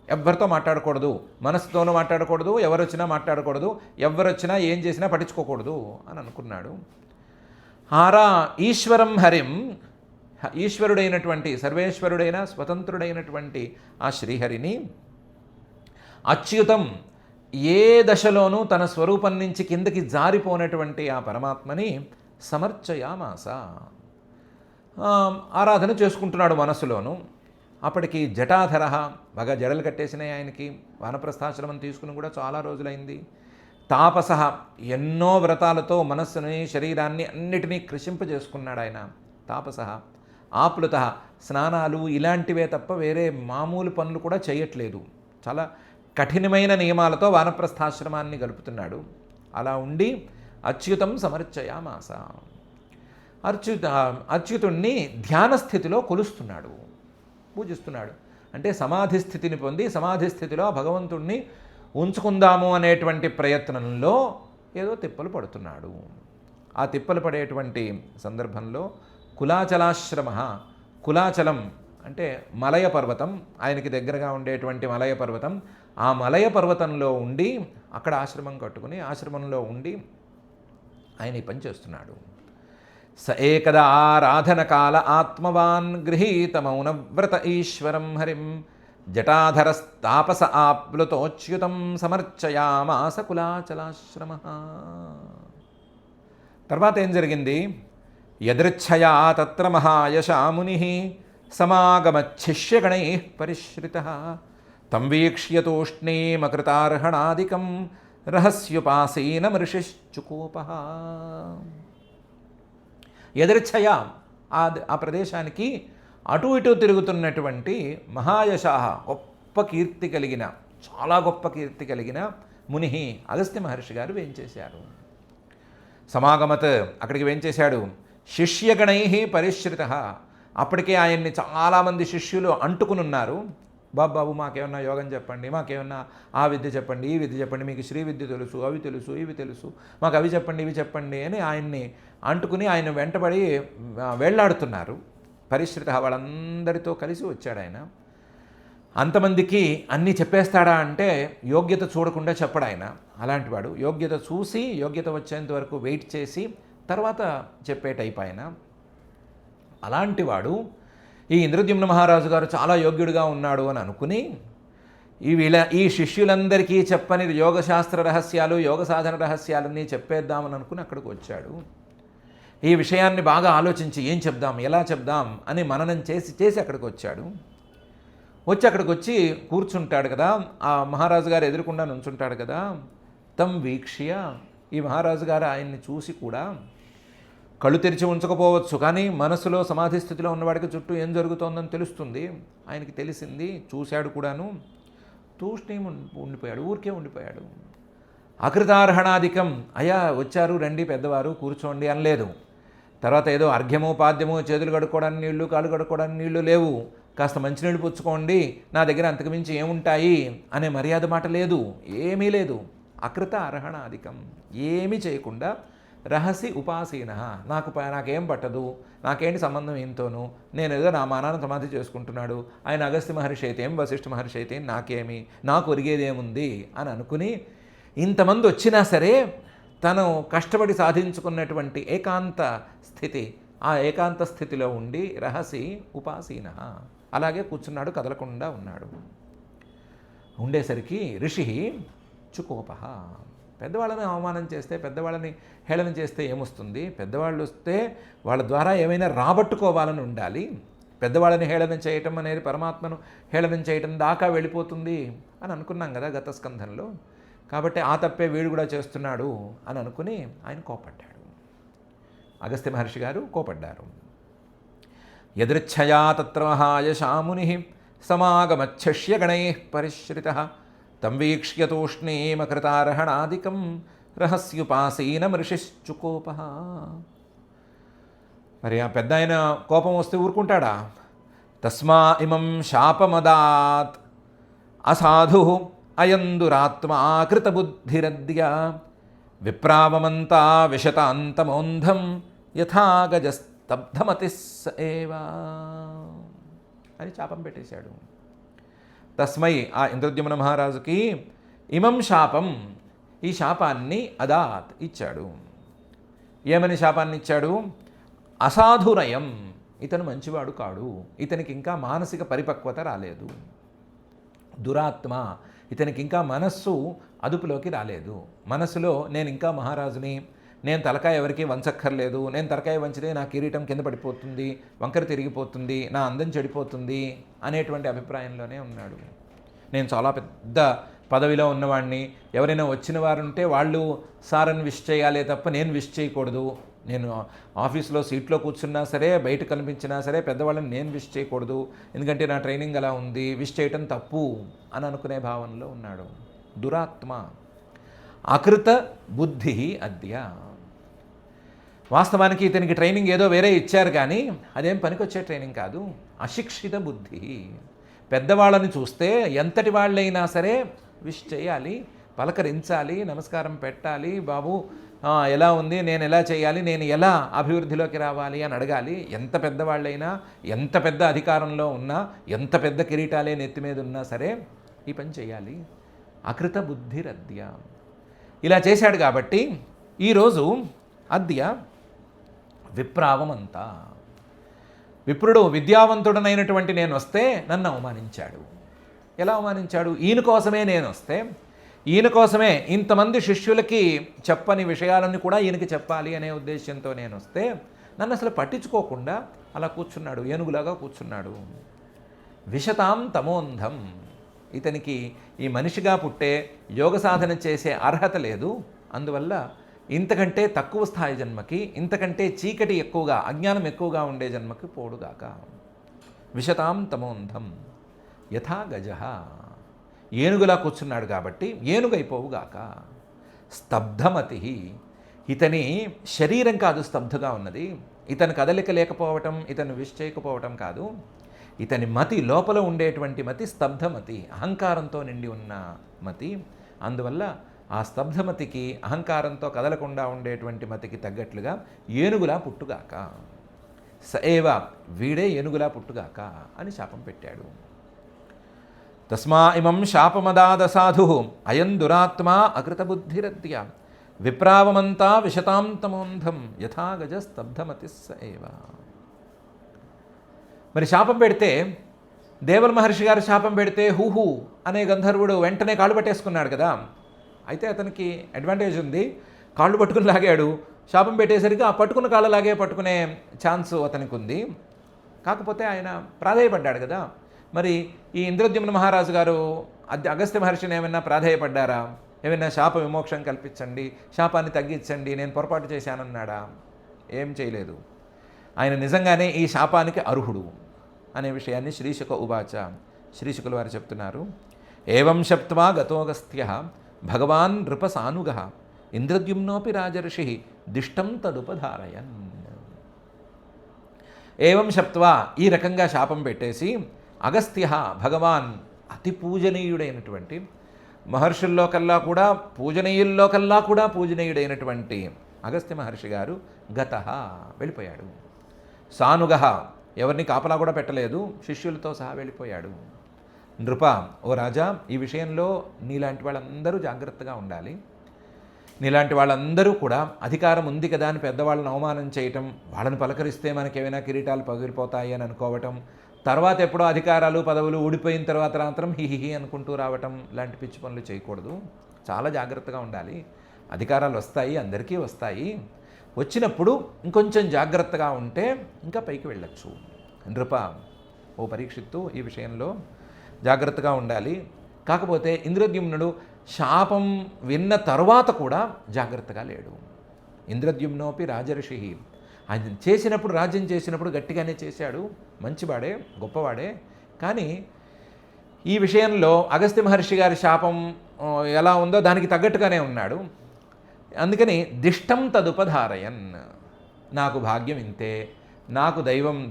ఎవరితో మాట్లాడకూడదు, మనసుతోనూ మాట్లాడకూడదు, ఎవరొచ్చినా మాట్లాడకూడదు, ఎవరొచ్చినా ఏం చేసినా పట్టించుకోకూడదు అని అనుకున్నాడు. ఈశ్వరం హరిం, ఈశ్వరుడైనటువంటి సర్వేశ్వరుడైన స్వతంత్రుడైనటువంటి ఆ శ్రీహరిని అచ్యుతం, ఏ దశలోనూ తన స్వరూపం నుంచి కిందకి జారిపోనటువంటి ఆ పరమాత్మని సమర్చయామాస, ఆరాధన చేసుకుంటున్నాడు మనసులోను. అప్పటికి జటాధర, బాగా జడలు కట్టేసినాయి ఆయనకి, వానప్రస్థాశ్రమం తీసుకుని కూడా చాలా రోజులైంది. తాపస, ఎన్నో వ్రతాలతో మనస్సుని శరీరాన్ని అన్నిటినీ కృషింపజేసుకున్నాడు ఆయన. తాపస ఆప్లుత, స్నానాలు ఇలాంటివే తప్ప వేరే మామూలు పనులు కూడా చేయట్లేదు. చాలా కఠినమైన నియమాలతో వానప్రస్థాశ్రమాన్ని గడుపుతున్నాడు. అలా ఉండి అచ్యుతం సమర్చయామాస, అచ్యుతుణ్ణి ధ్యాన స్థితిలో కొలుస్తున్నాడు, పూజిస్తున్నాడు. అంటే సమాధి స్థితిని పొంది సమాధి స్థితిలో భగవంతుణ్ణి ఉంచుకుందాము అనేటువంటి ప్రయత్నంలో ఏదో తిప్పలు పడుతున్నాడు. ఆ తిప్పలు పడేటువంటి సందర్భంలో కులాచలాశ్రమ, కులాచలం అంటే మలయ పర్వతం, ఆయనకి దగ్గరగా ఉండేటువంటి మలయ పర్వతం, ఆ మలయ పర్వతంలో ఉండి అక్కడ ఆశ్రమం కట్టుకుని ఆశ్రమంలో ఉండి ఆయన ఈ పని చేస్తున్నాడు. స ఏకదా ఆరాధన కాల ఆత్మవాన్ గృహీత మౌనవ్రత ఈశ్వరం హరిం జటాధరస్తాపస ఆప్లుతోచ్యుతం సమర్చయామాస కులాచలాశ్రమ. తర్వాత ఏం జరిగింది? యదృచ్ఛయా తత్ర మహాయశాముని సమాగమచ్ఛిష్యగణై పరిశ్రిత తం వీక్ష్య తూష్ణీమకృతార్హణాదికం రహస్యుపాసీనమృషిశ్చుకోప. యదృచ్ఛయా ఆ ప్రదేశానికి అటు ఇటు తిరుగుతున్నటువంటి మహాయశాహ, గొప్ప కీర్తి కలిగిన, చాలా గొప్ప కీర్తి కలిగిన ముని అగస్త్య మహర్షి గారు వేంచేశారు. సమాగమత్, అక్కడికి వేంచేశాడు. శిష్యగణై పరిశ్రిత, అప్పటికే ఆయన్ని చాలామంది శిష్యులు అంటుకునున్నారు. బాబు మాకేమన్నా యోగం చెప్పండి, మాకేమన్నా ఆ విద్య చెప్పండి, ఈ విద్య చెప్పండి, మీకు శ్రీ విద్య తెలుసు, అవి తెలుసు, ఇవి తెలుసు, మాకు అవి చెప్పండి, ఇవి చెప్పండి అని ఆయన్ని అంటుకుని ఆయన వెంటబడి వేళ్లాడుతున్నారు. పరిశ్రిత, వాళ్ళందరితో కలిసి వచ్చాడు ఆయన. అంతమందికి అన్నీ చెప్పేస్తాడా అంటే యోగ్యత చూడకుండా చెప్పడు ఆయన. అలాంటివాడు యోగ్యత చూసి, యోగ్యత వచ్చేంత వరకు వెయిట్ చేసి తర్వాత చెప్పే టైప్ ఆయన. అలాంటివాడు ఈ ఇంద్రద్యుమ్న మహారాజు గారు చాలా యోగ్యుడిగా ఉన్నాడు అని అనుకుని ఈ శిష్యులందరికీ చెప్పని యోగశాస్త్ర రహస్యాలు, యోగ సాధన రహస్యాలన్నీ చెప్పేద్దామని అనుకుని అక్కడికి వచ్చాడు. ఈ విషయాన్ని బాగా ఆలోచించి ఏం చెప్దాం, ఎలా చెప్దాం అని మననం చేసి అక్కడికి వచ్చాడు. అక్కడికి వచ్చి కూర్చుంటాడు కదా, ఆ మహారాజు గారు ఎదురుకుండా నుంచుంటాడు కదా. తం వీక్ష్య, ఈ మహారాజు గారు ఆయన్ని చూసి కూడా కళ్ళు తెరిచి ఉంచకపోవచ్చు, కానీ మనసులో సమాధి స్థితిలో ఉన్నవాడికి చుట్టూ ఏం జరుగుతోందని తెలుస్తుంది. ఆయనకి తెలిసింది, చూశాడు కూడాను. తూష్ణీం ఉండిపోయాడు, ఊరికే ఉండిపోయాడు. అకృతార్హణాధికం, అయ్యా వచ్చారు రండి పెద్దవారు కూర్చోండి అనలేదు. తర్వాత ఏదో అర్ఘ్యము పాద్యము, చేతులు కడుక్కోవడానికి నీళ్లు, కాళ్ళు కడుక్కోవడానికి నీళ్లు లేవు, కాస్త మంచినీళ్ళు పుచ్చుకోండి, నా దగ్గర అంతకుమించి ఏముంటాయి అనే మర్యాద మాట లేదు, ఏమీ లేదు. అకృత అర్హణాధికం, ఏమీ చేయకుండా రహసి ఉపాసీన, నాకేం పట్టదు, నాకేంటి సంబంధం ఈయనతోనూ, నేను ఏదో నా మానాన్ని సమాధి చేసుకుంటున్నాడు, ఆయన అగస్త్య మహర్షి అయితే ఏం, వశిష్ఠ మహర్షి అయితే నాకేమి, నాకు ఒరిగేదేముంది అని అనుకుని ఇంతమంది వచ్చినా సరే తను కష్టపడి సాధించుకున్నటువంటి ఏకాంత స్థితి, ఆ ఏకాంత స్థితిలో ఉండి రహసి ఉపాసీన, అలాగే కూర్చున్నాడు, కదలకుండా ఉన్నాడు. ఉండేసరికి ఋషి చుకోప, పెద్దవాళ్ళని అవమానం చేస్తే, పెద్దవాళ్ళని హేళన చేస్తే ఏమొస్తుంది? పెద్దవాళ్ళు వస్తే వాళ్ళ ద్వారా ఏమైనా రాబట్టుకోవాలని ఉండాలి. పెద్దవాళ్ళని హేళన చేయటం అనేది పరమాత్మను హేళన చేయటం దాకా వెళ్ళిపోతుంది అని అనుకున్నాం కదా గత స్కంధంలో. కాబట్టి ఆ తప్పే వీడు కూడా చేస్తున్నాడు అని అనుకుని ఆయన కోపడ్డాడు. అగస్త్య మహర్షి గారు కోపడ్డారు. యదృచ్ఛయా తత్ర మహాయశాముని సమాగమచ్ఛిష్యగణై పరిశ్రిత తం వీక్ష్య తూష్ణీమకృతార్హణాదికం రహస్యుపాసీనమృషిశ్చుకోప. మరి ఆ పెద్ద ఆయన కోపం వస్తే ఊరుకుంటాడా? తస్మా ఇమం శాపమదాత్ అసాధు అయందురాత్మా కృతబుద్ధిరద్య విప్రావమంతా విశతాంతమోంధం యథాగజస్తబ్ధమతిస్ ఏవా అని శాపం పెట్టేశాడు. తస్మై, ఆ ఇంద్రద్యుమ్న మహారాజుకి ఇమం శాపం, ఈ శాపాన్ని అదాత్ ఇచ్చాడు. ఏమని శాపాన్ని ఇచ్చాడు? అసాధునయం, ఇతను మంచివాడు కాడు, ఇతనికి ఇంకా మానసిక పరిపక్వత రాలేదు. దురాత్మ, ఇతనికి ఇంకా మనస్సు అదుపులోకి రాలేదు. మనస్సులో నేను ఇంకా మహారాజుని, నేను తలకాయ ఎవరికి వంచక్కర్లేదు, నేను తలకాయ వంచితే నా కిరీటం కింద పడిపోతుంది, వంకర తిరిగిపోతుంది, నా అందం చెడిపోతుంది అనేటువంటి అభిప్రాయంలోనే ఉన్నాడు. నేను చాలా పెద్ద పదవిలో ఉన్నవాడిని, ఎవరైనా వచ్చిన వారు ఉంటే వాళ్ళు సారని విష్ చేయాలే తప్ప నేను విష్ చేయకూడదు, నేను ఆఫీస్లో సీట్లో కూర్చున్నా సరే, బయట కనిపించినా సరే పెద్దవాళ్ళని నేను విష్ చేయకూడదు, ఎందుకంటే నా ట్రైనింగ్ అలా ఉంది, విష్ చేయటం తప్పు అని అనుకునే భావనలో ఉన్నాడు. దురాత్మ, అకృత బుద్ధి అద్య. వాస్తవానికి ఇతనికి ట్రైనింగ్ ఏదో వేరే ఇచ్చారు కానీ అదేం పనికొచ్చే ట్రైనింగ్ కాదు. అశిక్షిత బుద్ధి. పెద్దవాళ్ళని చూస్తే ఎంతటి వాళ్ళైనా సరే విష్ చేయాలి, పలకరించాలి, నమస్కారం పెట్టాలి, బాబు ఎలా ఉంది, నేను ఎలా చేయాలి, నేను ఎలా అభివృద్ధిలోకి రావాలి అని అడగాలి. ఎంత పెద్దవాళ్ళైనా, ఎంత పెద్ద అధికారంలో ఉన్నా, ఎంత పెద్ద కిరీటాలే నెత్తి మీద ఉన్నా సరే ఈ పని చేయాలి. అకృత బుద్ధిరద్య. ఇలా చేశాడు కాబట్టి ఈరోజు అద్య విప్రావమంతా, విప్రుడు విద్యావంతుడనైనటువంటి నేను వస్తే నన్ను అవమానించాడు. ఎలా అవమానించాడు? ఈయన కోసమే నేను వస్తే, ఈయన కోసమే ఇంతమంది శిష్యులకి చెప్పని విషయాలను కూడా ఈయనకి చెప్పాలి అనే ఉద్దేశంతో నేను వస్తే నన్ను అసలు పట్టించుకోకుండా అలా కూర్చున్నాడు, ఏనుగులాగా కూర్చున్నాడు. విశతాం తమోంధం, ఇతనికి ఈ మనిషిగా పుట్టే యోగ సాధన చేసే అర్హత లేదు. అందువల్ల ఇంతకంటే తక్కువ స్థాయి జన్మకి, ఇంతకంటే చీకటి ఎక్కువగా, అజ్ఞానం ఎక్కువగా ఉండే జన్మకి పోడుగాక. విశతాం తమోంధం యథా గజ, ఏనుగులా కూర్చున్నాడు కాబట్టి ఏనుగైపోవుగాక. స్తబ్ధమతి, ఇతని శరీరం కాదు స్తబ్దుగా ఉన్నది, ఇతని కదలిక లేకపోవటం, ఇతను విష్ చేయకపోవటం కాదు, ఇతని మతి, లోపల ఉండేటువంటి మతి స్తబ్ధమతి, అహంకారంతో నిండి ఉన్న మతి. అందువల్ల ఆ స్తబ్ధమతికి, అహంకారంతో కదలకుండా ఉండేటువంటి మతికి తగ్గట్లుగా ఏనుగులా పుట్టుగాక. సఏవ, వీడే ఏనుగులా పుట్టుగాక అని శాపం పెట్టాడు. తస్మా ఇమం శాపమదాదసాధు అయం దురాత్మా అకృతబుద్ధిరద్య విప్రావమంతా విశతాం తమోంధం యథా గజ స్తబ్ధమతి సఏవ. మరి శాపం పెడితే, దేవల మహర్షి గారు శాపం పెడితే హూహు అనే గంధర్వుడు వెంటనే కాళ్ళు పట్టేసుకున్నాడు కదా. అయితే అతనికి అడ్వాంటేజ్ ఉంది, కాళ్ళు పట్టుకుని లాగాడు. శాపం పెట్టేసరికి ఆ పట్టుకున్న కాళ్ళలాగే పట్టుకునే ఛాన్స్ అతనికి ఉంది. కాకపోతే ఆయన ప్రాధేయపడ్డాడు కదా. మరి ఈ ఇంద్రద్యుమ్న మహారాజు గారు అగస్త్య మహర్షిని ఏమైనా ప్రాధేయపడ్డారా? ఏమైనా శాప విమోక్షం కల్పించండి, శాపాన్ని తగ్గించండి, నేను పొరపాటు చేశానన్నాడా? ఏం చేయలేదు. ఆయన నిజంగానే ఈ శాపానికి అర్హుడు అనే విషయాన్ని శ్రీశుక ఉవాచ, శ్రీశుకుల వారు చెప్తున్నారు. ఏవం శప్త్వా గతోగస్త్య భగవాన్ నృపసానుగ ఇంద్రద్యుమ్నోపి రాజర్షి దిష్టం తదుపధారయన్. ఏవం శప్త్వా, ఈ రకంగా శాపం పెట్టేసి, అగస్త్య భగవాన్, అతి పూజనీయుడైనటువంటి, మహర్షుల్లో కల్లా కూడా పూజనీయుల్లో కల్లా కూడా పూజనీయుడైనటువంటి అగస్త్య మహర్షి గారు గతః, వెళ్ళిపోయాడు. సానుగ, ఎవరిని కాపలా కూడా పెట్టలేదు, శిష్యులతో సహా వెళ్ళిపోయాడు. నృప, ఓ రాజా, ఈ విషయంలో నీలాంటి వాళ్ళందరూ జాగ్రత్తగా ఉండాలి. నీలాంటి వాళ్ళందరూ కూడా అధికారం ఉంది కదా అని పెద్దవాళ్ళని అవమానం చేయటం, వాళ్ళని పలకరిస్తే మనకేమైనా కిరీటాలు పగిలిపోతాయి అని అనుకోవటం, తర్వాత ఎప్పుడో అధికారాలు పదవులు ఊడిపోయిన తర్వాత మాత్రం హిహిహి అనుకుంటూ రావటం, ఇలాంటి పిచ్చి పనులు చేయకూడదు. చాలా జాగ్రత్తగా ఉండాలి. అధికారాలు వస్తాయి, అందరికీ వస్తాయి. వచ్చినప్పుడు ఇంకొంచెం జాగ్రత్తగా ఉంటే ఇంకా పైకి వెళ్ళచ్చు. నృప, ఓ పరీక్షిత్తు, ఈ విషయంలో జాగ్రత్తగా ఉండాలి. కాకపోతే ఇంద్రద్యుమ్నుడు శాపం విన్న తరువాత కూడా జాగ్రత్తగా లేడు. ఇంద్రద్యుమ్నోపి రాజర్షి, ఆయన చేసినప్పుడు, రాజ్యం చేసినప్పుడు గట్టిగానే చేశాడు, మంచివాడే, గొప్పవాడే. కానీ ఈ విషయంలో అగస్త్య మహర్షి గారి శాపం ఎలా ఉందో దానికి తగ్గట్టుగానే ఉన్నాడు. అందుకని దిష్టం తదుపధారయన్, నాకు భాగ్యం ఇంతే, నాకు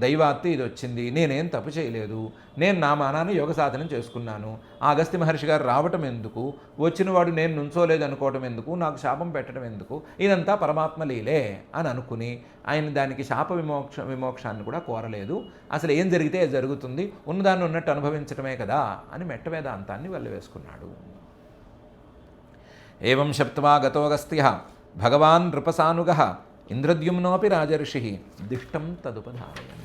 దైవాత్తి ఇది వచ్చింది, నేనేం తప్పు చేయలేదు, నేను నా మానాన్ని యోగ సాధనం చేసుకున్నాను, ఆ అగస్త్య మహర్షి గారు రావటం ఎందుకు, వచ్చినవాడు నేను నుంచోలేదు అనుకోవటం ఎందుకు, నాకు శాపం పెట్టడం ఎందుకు, ఇదంతా పరమాత్మ లీలే అని అనుకుని ఆయన దానికి శాప విమోక్షాన్ని కూడా కోరలేదు. అసలు ఏం జరిగితే జరుగుతుంది, ఉన్నదాన్ని ఉన్నట్టు అనుభవించటమే కదా అని మెట్ట వేదాంతాన్ని వెళ్ళవేసుకున్నాడు. ఏవం శప్త్వా గతోగస్త్య భగవాన్ నృపసానుగ ఇంద్రద్యుమ్నోపి రాజర్షి దిష్టం తదుపధారయన్.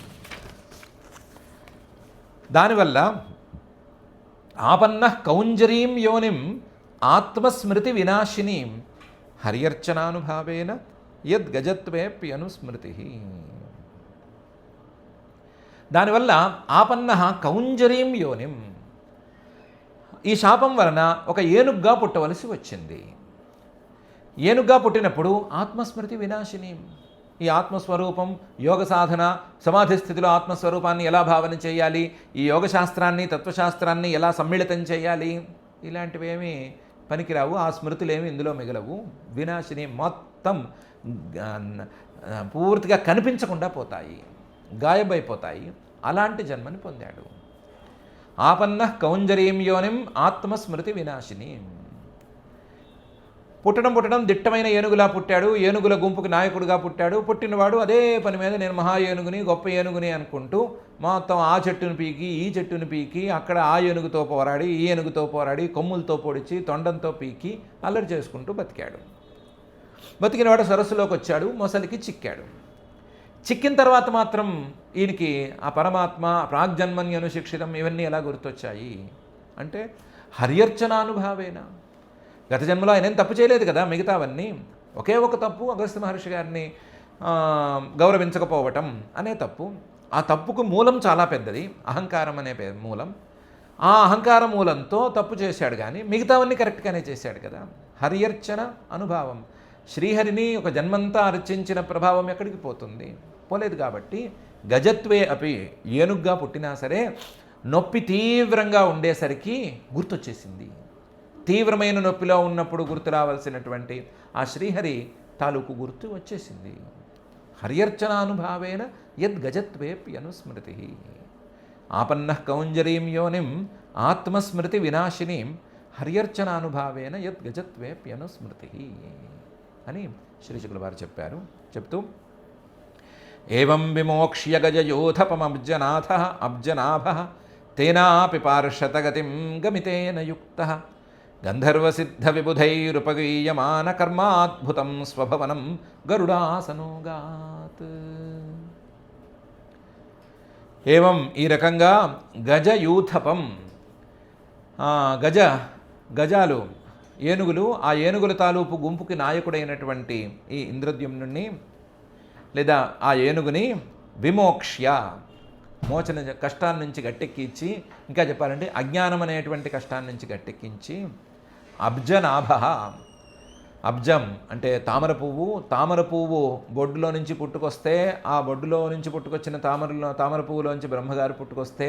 దానివల్ల ఆపన్న కౌంజరీం యోనిం ఆత్మస్మృతి వినాశినీం హర్యర్చనానుభావేన యద్గజత్వేప్యనుస్మృతి. దానివల్ల ఆపన్న కౌంజరీం యోనిం, ఈ శాపం వలన ఒక ఏనుగ్గా పుట్టవలసి వచ్చింది. ఏనుగ్గా పుట్టినప్పుడు ఆత్మస్మృతి వినాశిని, ఈ ఆత్మస్వరూపం, యోగ సాధన, సమాధి స్థితిలో ఆత్మస్వరూపాన్ని ఎలా భావన చేయాలి, ఈ యోగశాస్త్రాన్ని, తత్వశాస్త్రాన్ని ఎలా సమ్మిళితం చేయాలి, ఇలాంటివేమీ పనికిరావు. ఆ స్మృతులేమి ఇందులో మిగలవు. వినాశిని, మొత్తం పూర్తిగా కనిపించకుండా పోతాయి, గాయబైపోతాయి. అలాంటి జన్మని పొందాడు. ఆపన్న కౌంజరీం యోనిం ఆత్మస్మృతి వినాశిని. పుట్టడం దిట్టమైన ఏనుగులా పుట్టాడు, ఏనుగుల గుంపుకి నాయకుడిగా పుట్టాడు. పుట్టినవాడు అదే పని మీద నేను మహా ఏనుగుని, గొప్ప ఏనుగుని అనుకుంటూ మొత్తం ఆ చెట్టును పీకి, ఈ చెట్టును పీకి, అక్కడ ఆ ఏనుగుతో పోరాడి, ఈ ఏనుగుతో పోరాడి, కొమ్ములతో పొడిచి, తొండంతో పీకి అల్లరి చేసుకుంటూ బతికాడు. బతికినవాడు సరస్సులోకి వచ్చాడు, మొసలికి చిక్కాడు. చిక్కిన తర్వాత మాత్రం ఈయనకి ఆ పరమాత్మ, ప్రాగ్జన్మన్యను శిక్షితం, ఇవన్నీ ఎలా గుర్తొచ్చాయి అంటే హర్యర్చనానుభావేన. గత జన్మలో ఆయన ఏం తప్పు చేయలేదు కదా, మిగతావన్నీ ఒకే ఒక తప్పు అగస్త్య మహర్షి గారిని గౌరవించకపోవటం అనే తప్పు. ఆ తప్పుకు మూలం చాలా పెద్దది, అహంకారం అనే మూలం. ఆ అహంకార మూలంతో తప్పు చేశాడు, కానీ మిగతావన్నీ కరెక్ట్గానే చేశాడు కదా. హర్యర్చన అనుభావం. శ్రీహరిని ఒక జన్మంతా అర్చించిన ప్రభావం ఎక్కడికి పోతుంది? పోలేదు. కాబట్టి గజత్వే అపి, ఏనుగ్గా పుట్టినా సరే నొప్పి తీవ్రంగా ఉండేసరికి గుర్తొచ్చేసింది. తీవ్రమైన నొప్పిలో ఉన్నప్పుడు గుర్తు రావాల్సినటువంటి ఆ శ్రీహరి తాలూకు గుర్తు వచ్చేసింది. హర్యర్చనానుభావేన యద్గజత్వేప్యనుస్మృతి. ఆపన్నః కౌంజరీం యోనిం ఆత్మస్మృతి వినాశినీం హర్యర్చనానుభావేన యద్గజత్వేప్యనుస్మృతి అని శ్రీశుకుల వారు చెప్పారు. చెప్తూ ఏవం విమోక్ష్య గజయోధపమబ్జనాభ తేనాపి పార్షతగతిం గమితేన యుక్తః గంధర్వసిద్ధ విబుధైరుపగీయమాన కర్మాద్భుతం స్వభవనం గరుడాసనోగాత్. ఏవం ఈ రకంగా గజయూథపం, గజాలు ఏనుగులు, ఆ ఏనుగుల తాలూపు గుంపుకి నాయకుడైనటువంటి ఈ ఇంద్రద్యుమ్నుని లేదా ఆ ఏనుగుని విమోక్ష్య, మోచన కష్టాన్ని నుంచి గట్టెక్కించి, ఇంకా చెప్పాలంటే అజ్ఞానం అనేటువంటి కష్టాన్ని నుంచి గట్టెక్కించి, అబ్జనాభ, అబ్జం అంటే తామర పువ్వు బొడ్డులో నుంచి పుట్టుకొస్తే, ఆ బొడ్డులో నుంచి పుట్టుకొచ్చిన తామర పువ్వులోంచి బ్రహ్మగారు పుట్టుకొస్తే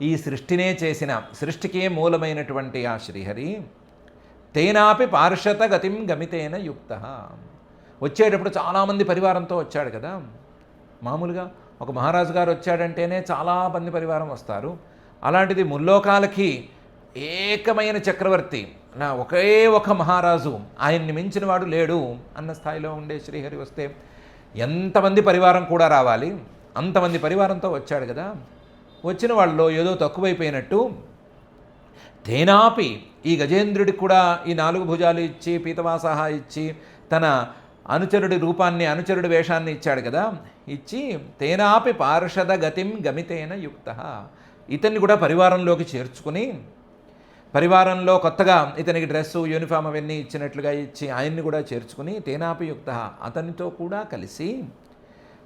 ఈ సృష్టినే చేసిన, సృష్టికే మూలమైనటువంటి ఆ శ్రీహరి తేనాపి పార్షత గతిం గమితేన యుక్త. వచ్చేటప్పుడు చాలామంది పరివారంతో వచ్చాడు కదా. మామూలుగా ఒక మహారాజు గారు వచ్చాడంటేనే చాలా మంది పరివారం వస్తారు. అలాంటిది ముల్లోకాలకి ఏకమైన చక్రవర్తి, నా ఒకే ఒక మహారాజు, ఆయన్ని మించిన వాడు లేడు అన్న స్థాయిలో ఉండే శ్రీహరి వస్తే ఎంతమంది పరివారం కూడా రావాలి. అంతమంది పరివారంతో వచ్చాడు కదా. వచ్చిన వాళ్ళలో ఏదో తక్కువైపోయినట్టు తేనాపి, ఈ గజేంద్రుడికి కూడా ఈ 4 భుజాలు ఇచ్చి పీతవాసాహ ఇచ్చి తన అనుచరుడి రూపాన్ని, అనుచరుడి వేషాన్ని ఇచ్చాడు కదా. ఇచ్చి తేనాపి పార్షద గతిం గమితేన యుక్త, ఇతన్ని కూడా పరివారంలోకి చేర్చుకుని, పరివారంలో కొత్తగా ఇతనికి డ్రెస్సు, యూనిఫామ్ అవన్నీ ఇచ్చినట్లుగా ఇచ్చి ఆయన్ని కూడా చేర్చుకుని తేనాపి యుక్త, అతనితో కూడా కలిసి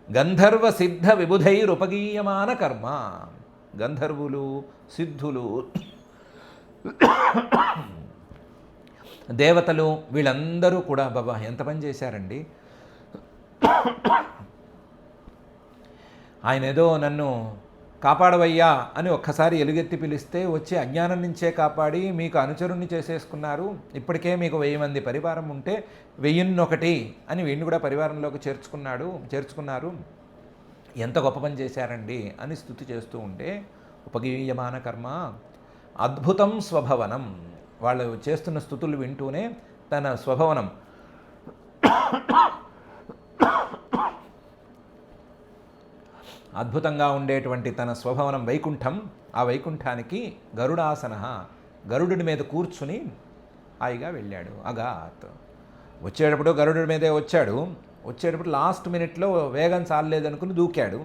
గంధర్వ సిద్ధ విబుధైరుపగీయమాన కర్మ, గంధర్వులు, సిద్ధులు, దేవతలు వీళ్ళందరూ కూడా బాబా ఎంత పని చేశారండి. ఆయన ఏదో నన్ను కాపాడవయ్యా అని ఒక్కసారి ఎలుగెత్తి పిలిస్తే వచ్చి అజ్ఞానం నుంచే కాపాడి మీకు అనుచరుణ్ణి చేసేసుకున్నారు. ఇప్పటికే మీకు 1000 మంది పరివారం ఉంటే 1001 అని వీడిని కూడా పరివారంలోకి చేర్చుకున్నారు. ఎంత గొప్ప పని చేశారండి అని స్తుతి చేస్తూ ఉంటే, ఉపగీయమాన కర్మ అద్భుతం స్వభవనం, వాళ్ళు చేస్తున్న స్తుతులు వింటూనే తన స్వభవనం అద్భుతంగా ఉండేటువంటి తన స్వభవనం వైకుంఠం, ఆ వైకుంఠానికి గరుడాసన, గరుడుడి మీద కూర్చుని హాయిగా వెళ్ళాడు. అగాత్ వచ్చేటప్పుడు గరుడుడి మీదే వచ్చేటప్పుడు లాస్ట్ మినిట్లో వేగం చాలలేదనుకుని దూకాడు.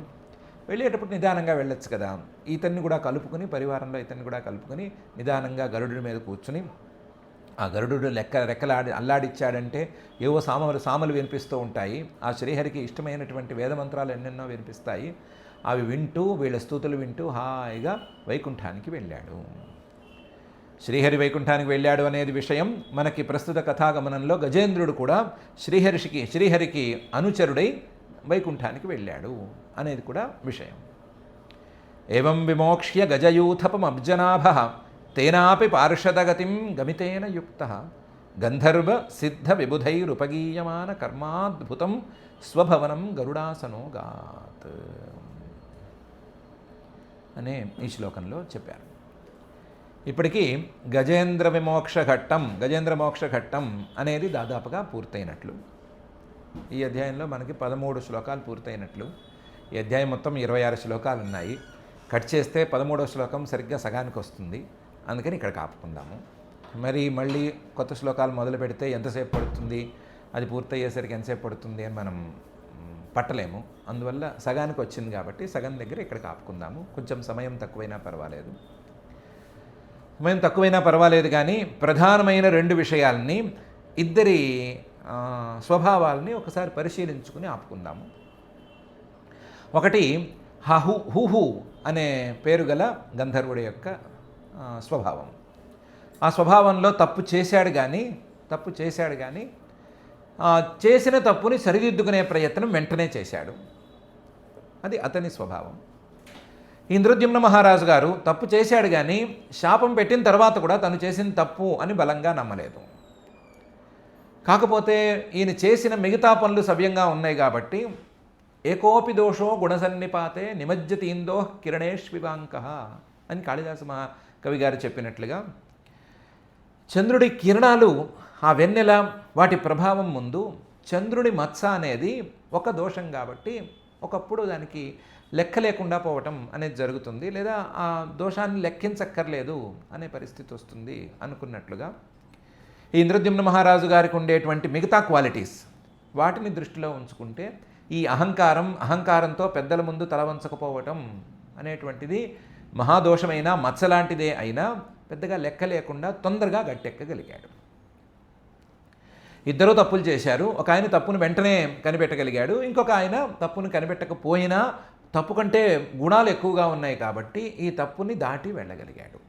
వెళ్ళేటప్పుడు నిదానంగా వెళ్ళొచ్చు కదా. ఇతన్ని కూడా కలుపుకొని, పరివారంలో ఇతన్ని కూడా కలుపుకొని నిదానంగా గరుడుడి మీద కూర్చుని, ఆ గరుడు రెక్కలాడి అల్లాడిచ్చాడంటే ఏవో సామలు వినిపిస్తూ ఉంటాయి. ఆ శ్రీహరికి ఇష్టమైనటువంటి వేదమంత్రాలు ఎన్నెన్నో వినిపిస్తాయి. అవి వింటూ, వీళ్ళ స్తూతులు వింటూ హాయిగా వైకుంఠానికి వెళ్ళాడు. శ్రీహరి వైకుంఠానికి వెళ్ళాడు అనేది విషయం మనకి ప్రస్తుత కథాగమనంలో గజేంద్రుడు కూడా శ్రీహరికి అనుచరుడై వైకుంఠానికి వెళ్ళాడు అనేది కూడా విషయం. ఏవం విమోక్ష్య గజయూథపమబ్జనాభ తేనాపి పార్షదగతిం గమితేన యుక్త గంధర్వ సిద్ధ విబుధైరుపగీయమాన కర్మాద్భుతం స్వభవనం గరుడాసనోగాత్ అనే ఈ శ్లోకంలో చెప్పారు. ఇప్పటికీ గజేంద్ర మోక్ష ఘట్టం అనేది దాదాపుగా పూర్తయినట్లు. ఈ అధ్యాయంలో మనకి 13 శ్లోకాలు పూర్తయినట్లు. ఈ అధ్యాయం మొత్తం 26 శ్లోకాలు ఉన్నాయి. కట్ చేస్తే 13వ శ్లోకం సరిగ్గా సగానికి వస్తుంది. అందుకని ఇక్కడ కాపుకుందాము. మరి మళ్ళీ కొత్త శ్లోకాలు మొదలు పెడితే ఎంతసేపు పడుతుంది, అది పూర్తయ్యేసరికి ఎంతసేపు పడుతుంది అని మనం పట్టలేము. అందువల్ల సగానికి వచ్చింది కాబట్టి సగం దగ్గర ఇక్కడ కాపుకుందాము. కొంచెం సమయం తక్కువైనా పర్వాలేదు. సమయం తక్కువైనా పర్వాలేదు కానీ ప్రధానమైన 2 విషయాల్ని ఇద్దరి స్వభావాల్ని ఒకసారి పరిశీలించుకుని ఆపుకుందాము. ఒకటి హుహు అనే పేరు గల గంధర్వుడి యొక్క స్వభావం. ఆ స్వభావంలో తప్పు చేశాడు కానీ చేసిన తప్పుని సరిదిద్దుకునే ప్రయత్నం వెంటనే చేశాడు. అది అతని స్వభావం. ఇంద్రద్యుమ్న మహారాజు గారు తప్పు చేశాడు కానీ శాపం పెట్టిన తర్వాత కూడా తను చేసిన తప్పు అని బలంగా నమ్మలేదు. కాకపోతే ఈయన చేసిన మిగతా పనులు సవ్యంగా ఉన్నాయి కాబట్టి ఏకోపి దోషో గుణసన్నిపాతే నిమజ్జతీందో కిరణేష్వివాంక అని కాళిదాసు కవి గారు చెప్పినట్లుగా చంద్రుడి కిరణాలు, ఆ వెన్నెల, వాటి ప్రభావం ముందు చంద్రుడి మత్స అనేది ఒక దోషం కాబట్టి ఒకప్పుడు దానికి లెక్క లేకుండా పోవటం అనేది జరుగుతుంది, లేదా ఆ దోషాన్ని లెక్కించక్కర్లేదు అనే పరిస్థితి వస్తుంది అనుకున్నట్లుగా ఈ ఇంద్రద్యుమ్న మహారాజు గారికి ఉండేటువంటి మిగతా క్వాలిటీస్ వాటిని దృష్టిలో ఉంచుకుంటే ఈ అహంకారంతో పెద్దల ముందు తల వంచకపోవటం అనేటువంటిది మహాదోషమైన మచ్చలాంటిదే అయినా పెద్దగా లెక్క లేకుండా తొందరగా గట్టెక్కగలిగాడు. ఇద్దరూ తప్పులు చేశారు. ఒక ఆయన తప్పును వెంటనే కనిపెట్టగలిగాడు, ఇంకొక ఆయన తప్పును కనిపెట్టకపోయినా తప్పు కంటే గుణాలు ఎక్కువగా ఉన్నాయి కాబట్టి ఈ తప్పుని దాటి వెళ్ళగలిగాడు.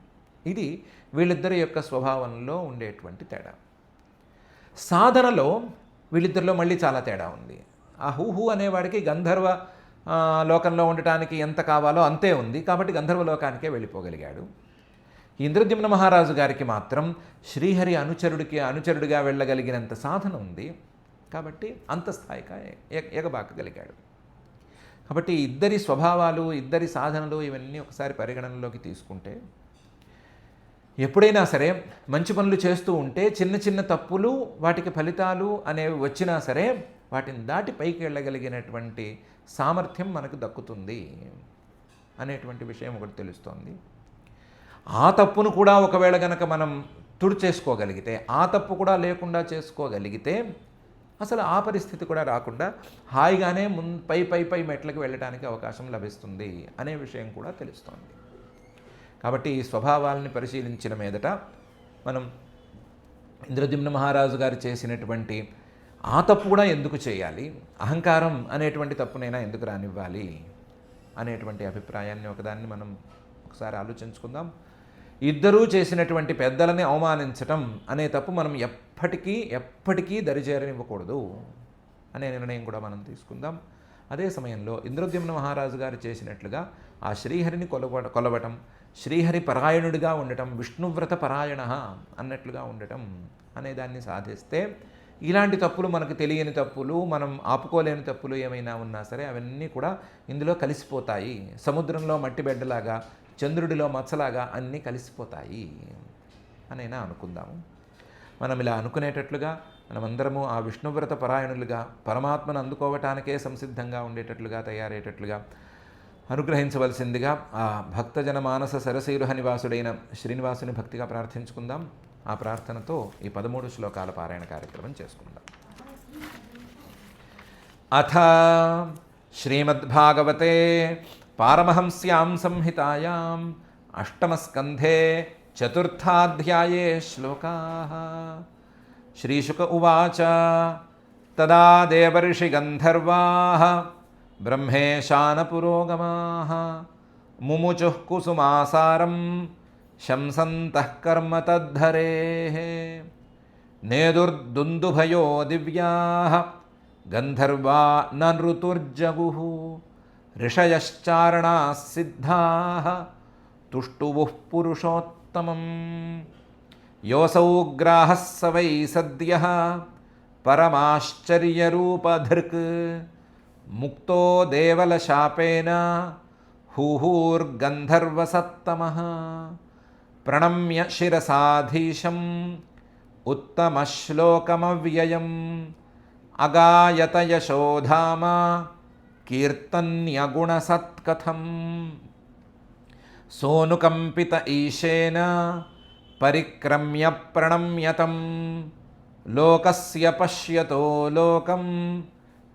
ఇది వీళ్ళిద్దరి యొక్క స్వభావంలో ఉండేటువంటి తేడా. సాధనలో వీళ్ళిద్దరిలో మళ్ళీ చాలా తేడా ఉంది. ఆ హూహు అనేవాడికి గంధర్వ లోకంలో ఉండటానికి ఎంత కావాలో అంతే ఉంది కాబట్టి గంధర్వ లోకానికే వెళ్ళిపోగలిగాడు. ఇంద్రద్యుమ్న మహారాజు గారికి మాత్రం శ్రీహరి అనుచరుడిగా వెళ్ళగలిగినంత సాధన ఉంది కాబట్టి అంత స్థాయిగా ఎగబాకగలిగాడు. కాబట్టి ఇద్దరి స్వభావాలు, ఇద్దరి సాధనలు ఇవన్నీ ఒకసారి పరిగణనలోకి తీసుకుంటే ఎప్పుడైనా సరే మంచి పనులు చేస్తూ ఉంటే చిన్న చిన్న తప్పులు, వాటికి ఫలితాలు అనేవి వచ్చినా సరే వాటిని దాటి పైకి వెళ్ళగలిగినటువంటి సామర్థ్యం మనకు దక్కుతుంది అనేటువంటి విషయం ఒకటి తెలుస్తోంది. ఆ తప్పును కూడా ఒకవేళ గనక మనం తుడిచేసుకోగలిగితే, ఆ తప్పు కూడా లేకుండా చేసుకోగలిగితే అసలు ఆ పరిస్థితి కూడా రాకుండా హాయిగానే పై మెట్లకు వెళ్ళడానికి అవకాశం లభిస్తుంది అనే విషయం కూడా తెలుస్తోంది. కాబట్టి ఈ స్వభావాలని పరిశీలించిన మీదట మనం ఇంద్రద్యుమ్న మహారాజు గారు చేసినటువంటి ఆ తప్పు కూడా ఎందుకు చేయాలి, అహంకారం అనేటువంటి తప్పునైనా ఎందుకు రానివ్వాలి అనేటువంటి అభిప్రాయాన్ని ఒకదాన్ని మనం ఒకసారి ఆలోచించుకుందాం. ఇద్దరూ చేసినటువంటి పెద్దలని అవమానించటం అనే తప్పు మనం ఎప్పటికీ దరిచేరనివ్వకూడదు అనే నిర్ణయం కూడా మనం తీసుకుందాం. అదే సమయంలో ఇంద్రద్యుమ్న మహారాజు గారు చేసినట్లుగా ఆ శ్రీహరిని కొలవటం, శ్రీహరి పరాయణుడిగా ఉండటం, విష్ణువ్రత పరాయణ అన్నట్లుగా ఉండటం అనేదాన్ని సాధిస్తే ఇలాంటి తప్పులు, మనకు తెలియని తప్పులు, మనం ఆపుకోలేని తప్పులు ఏమైనా ఉన్నా సరే అవన్నీ కూడా ఇందులో కలిసిపోతాయి. సముద్రంలో మట్టి బెడ్డలాగా, చంద్రుడిలో మచ్చలాగా అన్నీ కలిసిపోతాయి అనైనా అనుకుందాము. మనం ఇలా అనుకునేటట్లుగా మనమందరము ఆ విష్ణువ్రత పరాయణులుగా, పరమాత్మను అందుకోవటానికే సంసిద్ధంగా ఉండేటట్లుగా, తయారయ్యేటట్లుగా అనుగ్రహించవలసిందిగా ఆ భక్తజన మానస సరసీరుహ నివాసుడైన శ్రీనివాసుని భక్తిగా ప్రార్థించుకుందాం. ఆ ప్రార్థనతో ఈ 13 శ్లోకాల పారాయణ కార్యక్రమం చేసుకుందాం. అథ శ్రీమద్భాగవతే పారమహంస్యాం సంహితాయాం అష్టమస్కంధే చతుర్థాధ్యాయే శ్లోకాః. శ్రీశుక ఉవాచ తదా దేవర్షి గంధర్వాః బ్రహ్మేశానపురోగమాః ముముచుః కుసుమాసారం శంసంతః కర్మ తద్ధరేః. నేదుర్దుందుభయో దివ్యాః గంధర్వా నృతుర్జగుః. ఋషయశ్చారణాः సిద్ధాః తుష్టువుః పురుషోత్తమం. యోసౌ గ్రాహः స వై సద్యః పరమాశ్చర్యరూపధృక్. ముక్తో దేవలశాపేన హూహూర్గంధర్వసత్తమః. ప్రణమ్య శిరసాధీశం ఉత్తమశ్లోకమవ్యయం. అగాయత యశోధామ కీర్తన్యగుణసత్కథం. సోనుకంపిత ఈశేన పరిక్రమ్య ప్రణమ్యతం. లోకస్య పశ్యతో లోకం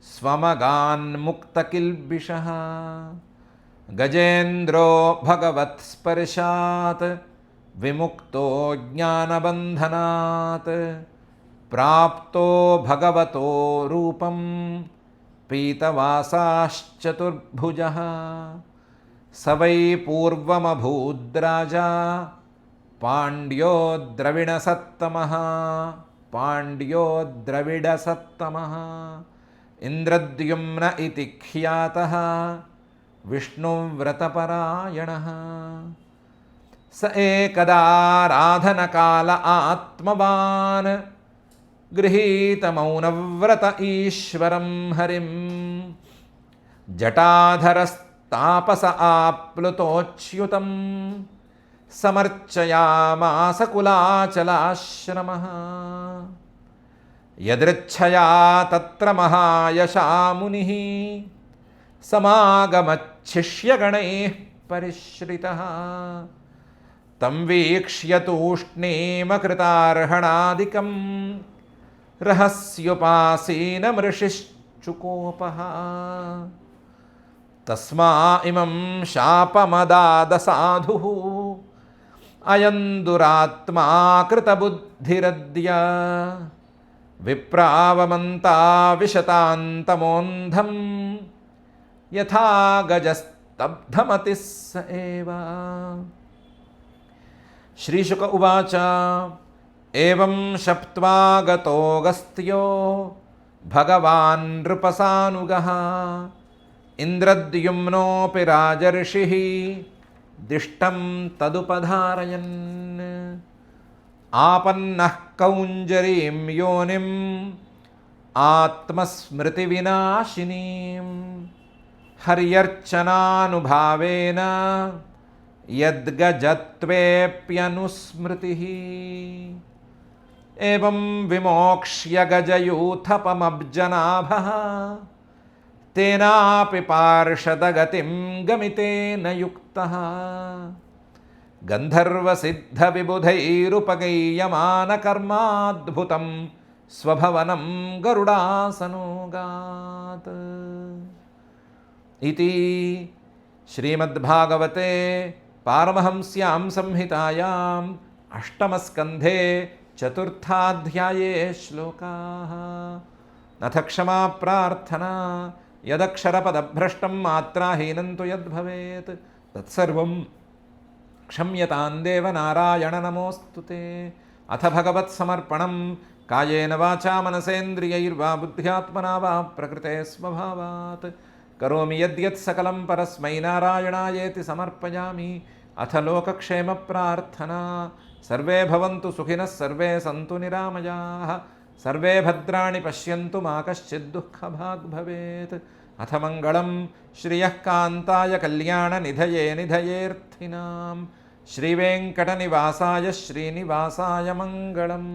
స్వమగాన్ముక్తకిల్బిషః. గజేంద్రో భగవత్స్పర్శాత్ విముక్తో జ్ఞానబంధనాత్ ప్రాప్తో భగవతో రూపం పీతవాసాశ్చతుర్భుజः స వై పూర్వమభూద్రాజా పాండ్యో ద్రవిణసత్తమః ఇంద్రద్యుమ్న ఇతి ఖ్యాతః విష్ణువ్రతపరాయణः స ఏకదారాధనకాల ఆత్మవాన్ గృహీతమౌనవ్రత ఈశ్వరం హరిం జటాధరస్తాపస ఆప్లుతోచ్యుతం సమర్చయామాస కులాచలాశ్రమః యదృచ్ఛయా తత్ర మహాయశా మునిః సమాగమచ్చిష్యగణైః పరిశ్రితः తం వీక్ష్య తూష్ణీమకృతార్హణాదికం రహస్యుపాసీనమృషిశ్చుకోపః తస్మా ఇమం శాపమదాదసాధుః అయం దురాత్మా కృతబుద్ధిరద్య విప్రావమంతా విశతాంతమోంధం యథా గజస్తబ్ధమతిః స ఏవ. శ్రీశుక ఉవాచ ఏవం శప్త్వా గతోऽగస్త్యో భగవాన్ నృపసానుగః ఇంద్రద్యుమ్నోऽపి రాజర్షిః దిష్టం తదుపధారయన్ ఆపన్నః కౌంజరీం యోనిం ఆత్మస్మృతివినాశినీం హర్యర్చనానుభావేన యద్గజత్వేప్యనుస్మృతిః ఏవం విమోక్ష్య గజయూథపమబ్జనాభః తేనాపి పార్షదగతిం గమితేన యుక్తః గంధర్వసిద్ధవిబుధైరుపగీయమానకర్మాద్భుతం స్వభవనం గరుడాసనోగాత్. ఇతి శ్రీమద్భాగవతే పారమహంస్యాం సంహితాయాం అష్టమస్కంధే చతుర్థాధ్యాయే శ్లోకాః. అథ క్షమా ప్రార్థనా యదక్షరపదభ్రష్టం మాత్రాహీనం తు యద్భవేత్ తత్సర్వం క్షమ్యతాం దేవ నారాయణ నమోऽస్తు తే. అథ భగవత్సమర్పణం కాయేన వాచా మనసేంద్రియైర్వా బుద్ధ్యాత్మనా వా ప్రకృతే స్వభావాత్ కరోమి యద్యత్ సకలం పరస్మై నారాయణాయేతి సమర్పయామి. అథ లోకక్షేమ ప్రార్థనా సర్వే భవంతు సుఖినః సర్వే సంతు నిరామయాః సర్వే భద్రాణి పశ్యంతు మా కశ్చిద్ దుఃఖభాగ్ భవేత్. అథ మంగళం శ్రియః కాంతాయ కళ్యాణ నిధయే నిధయేర్థినాం శ్రీవేంకటనివాసాయ శ్రీనివాసాయ మంగళం.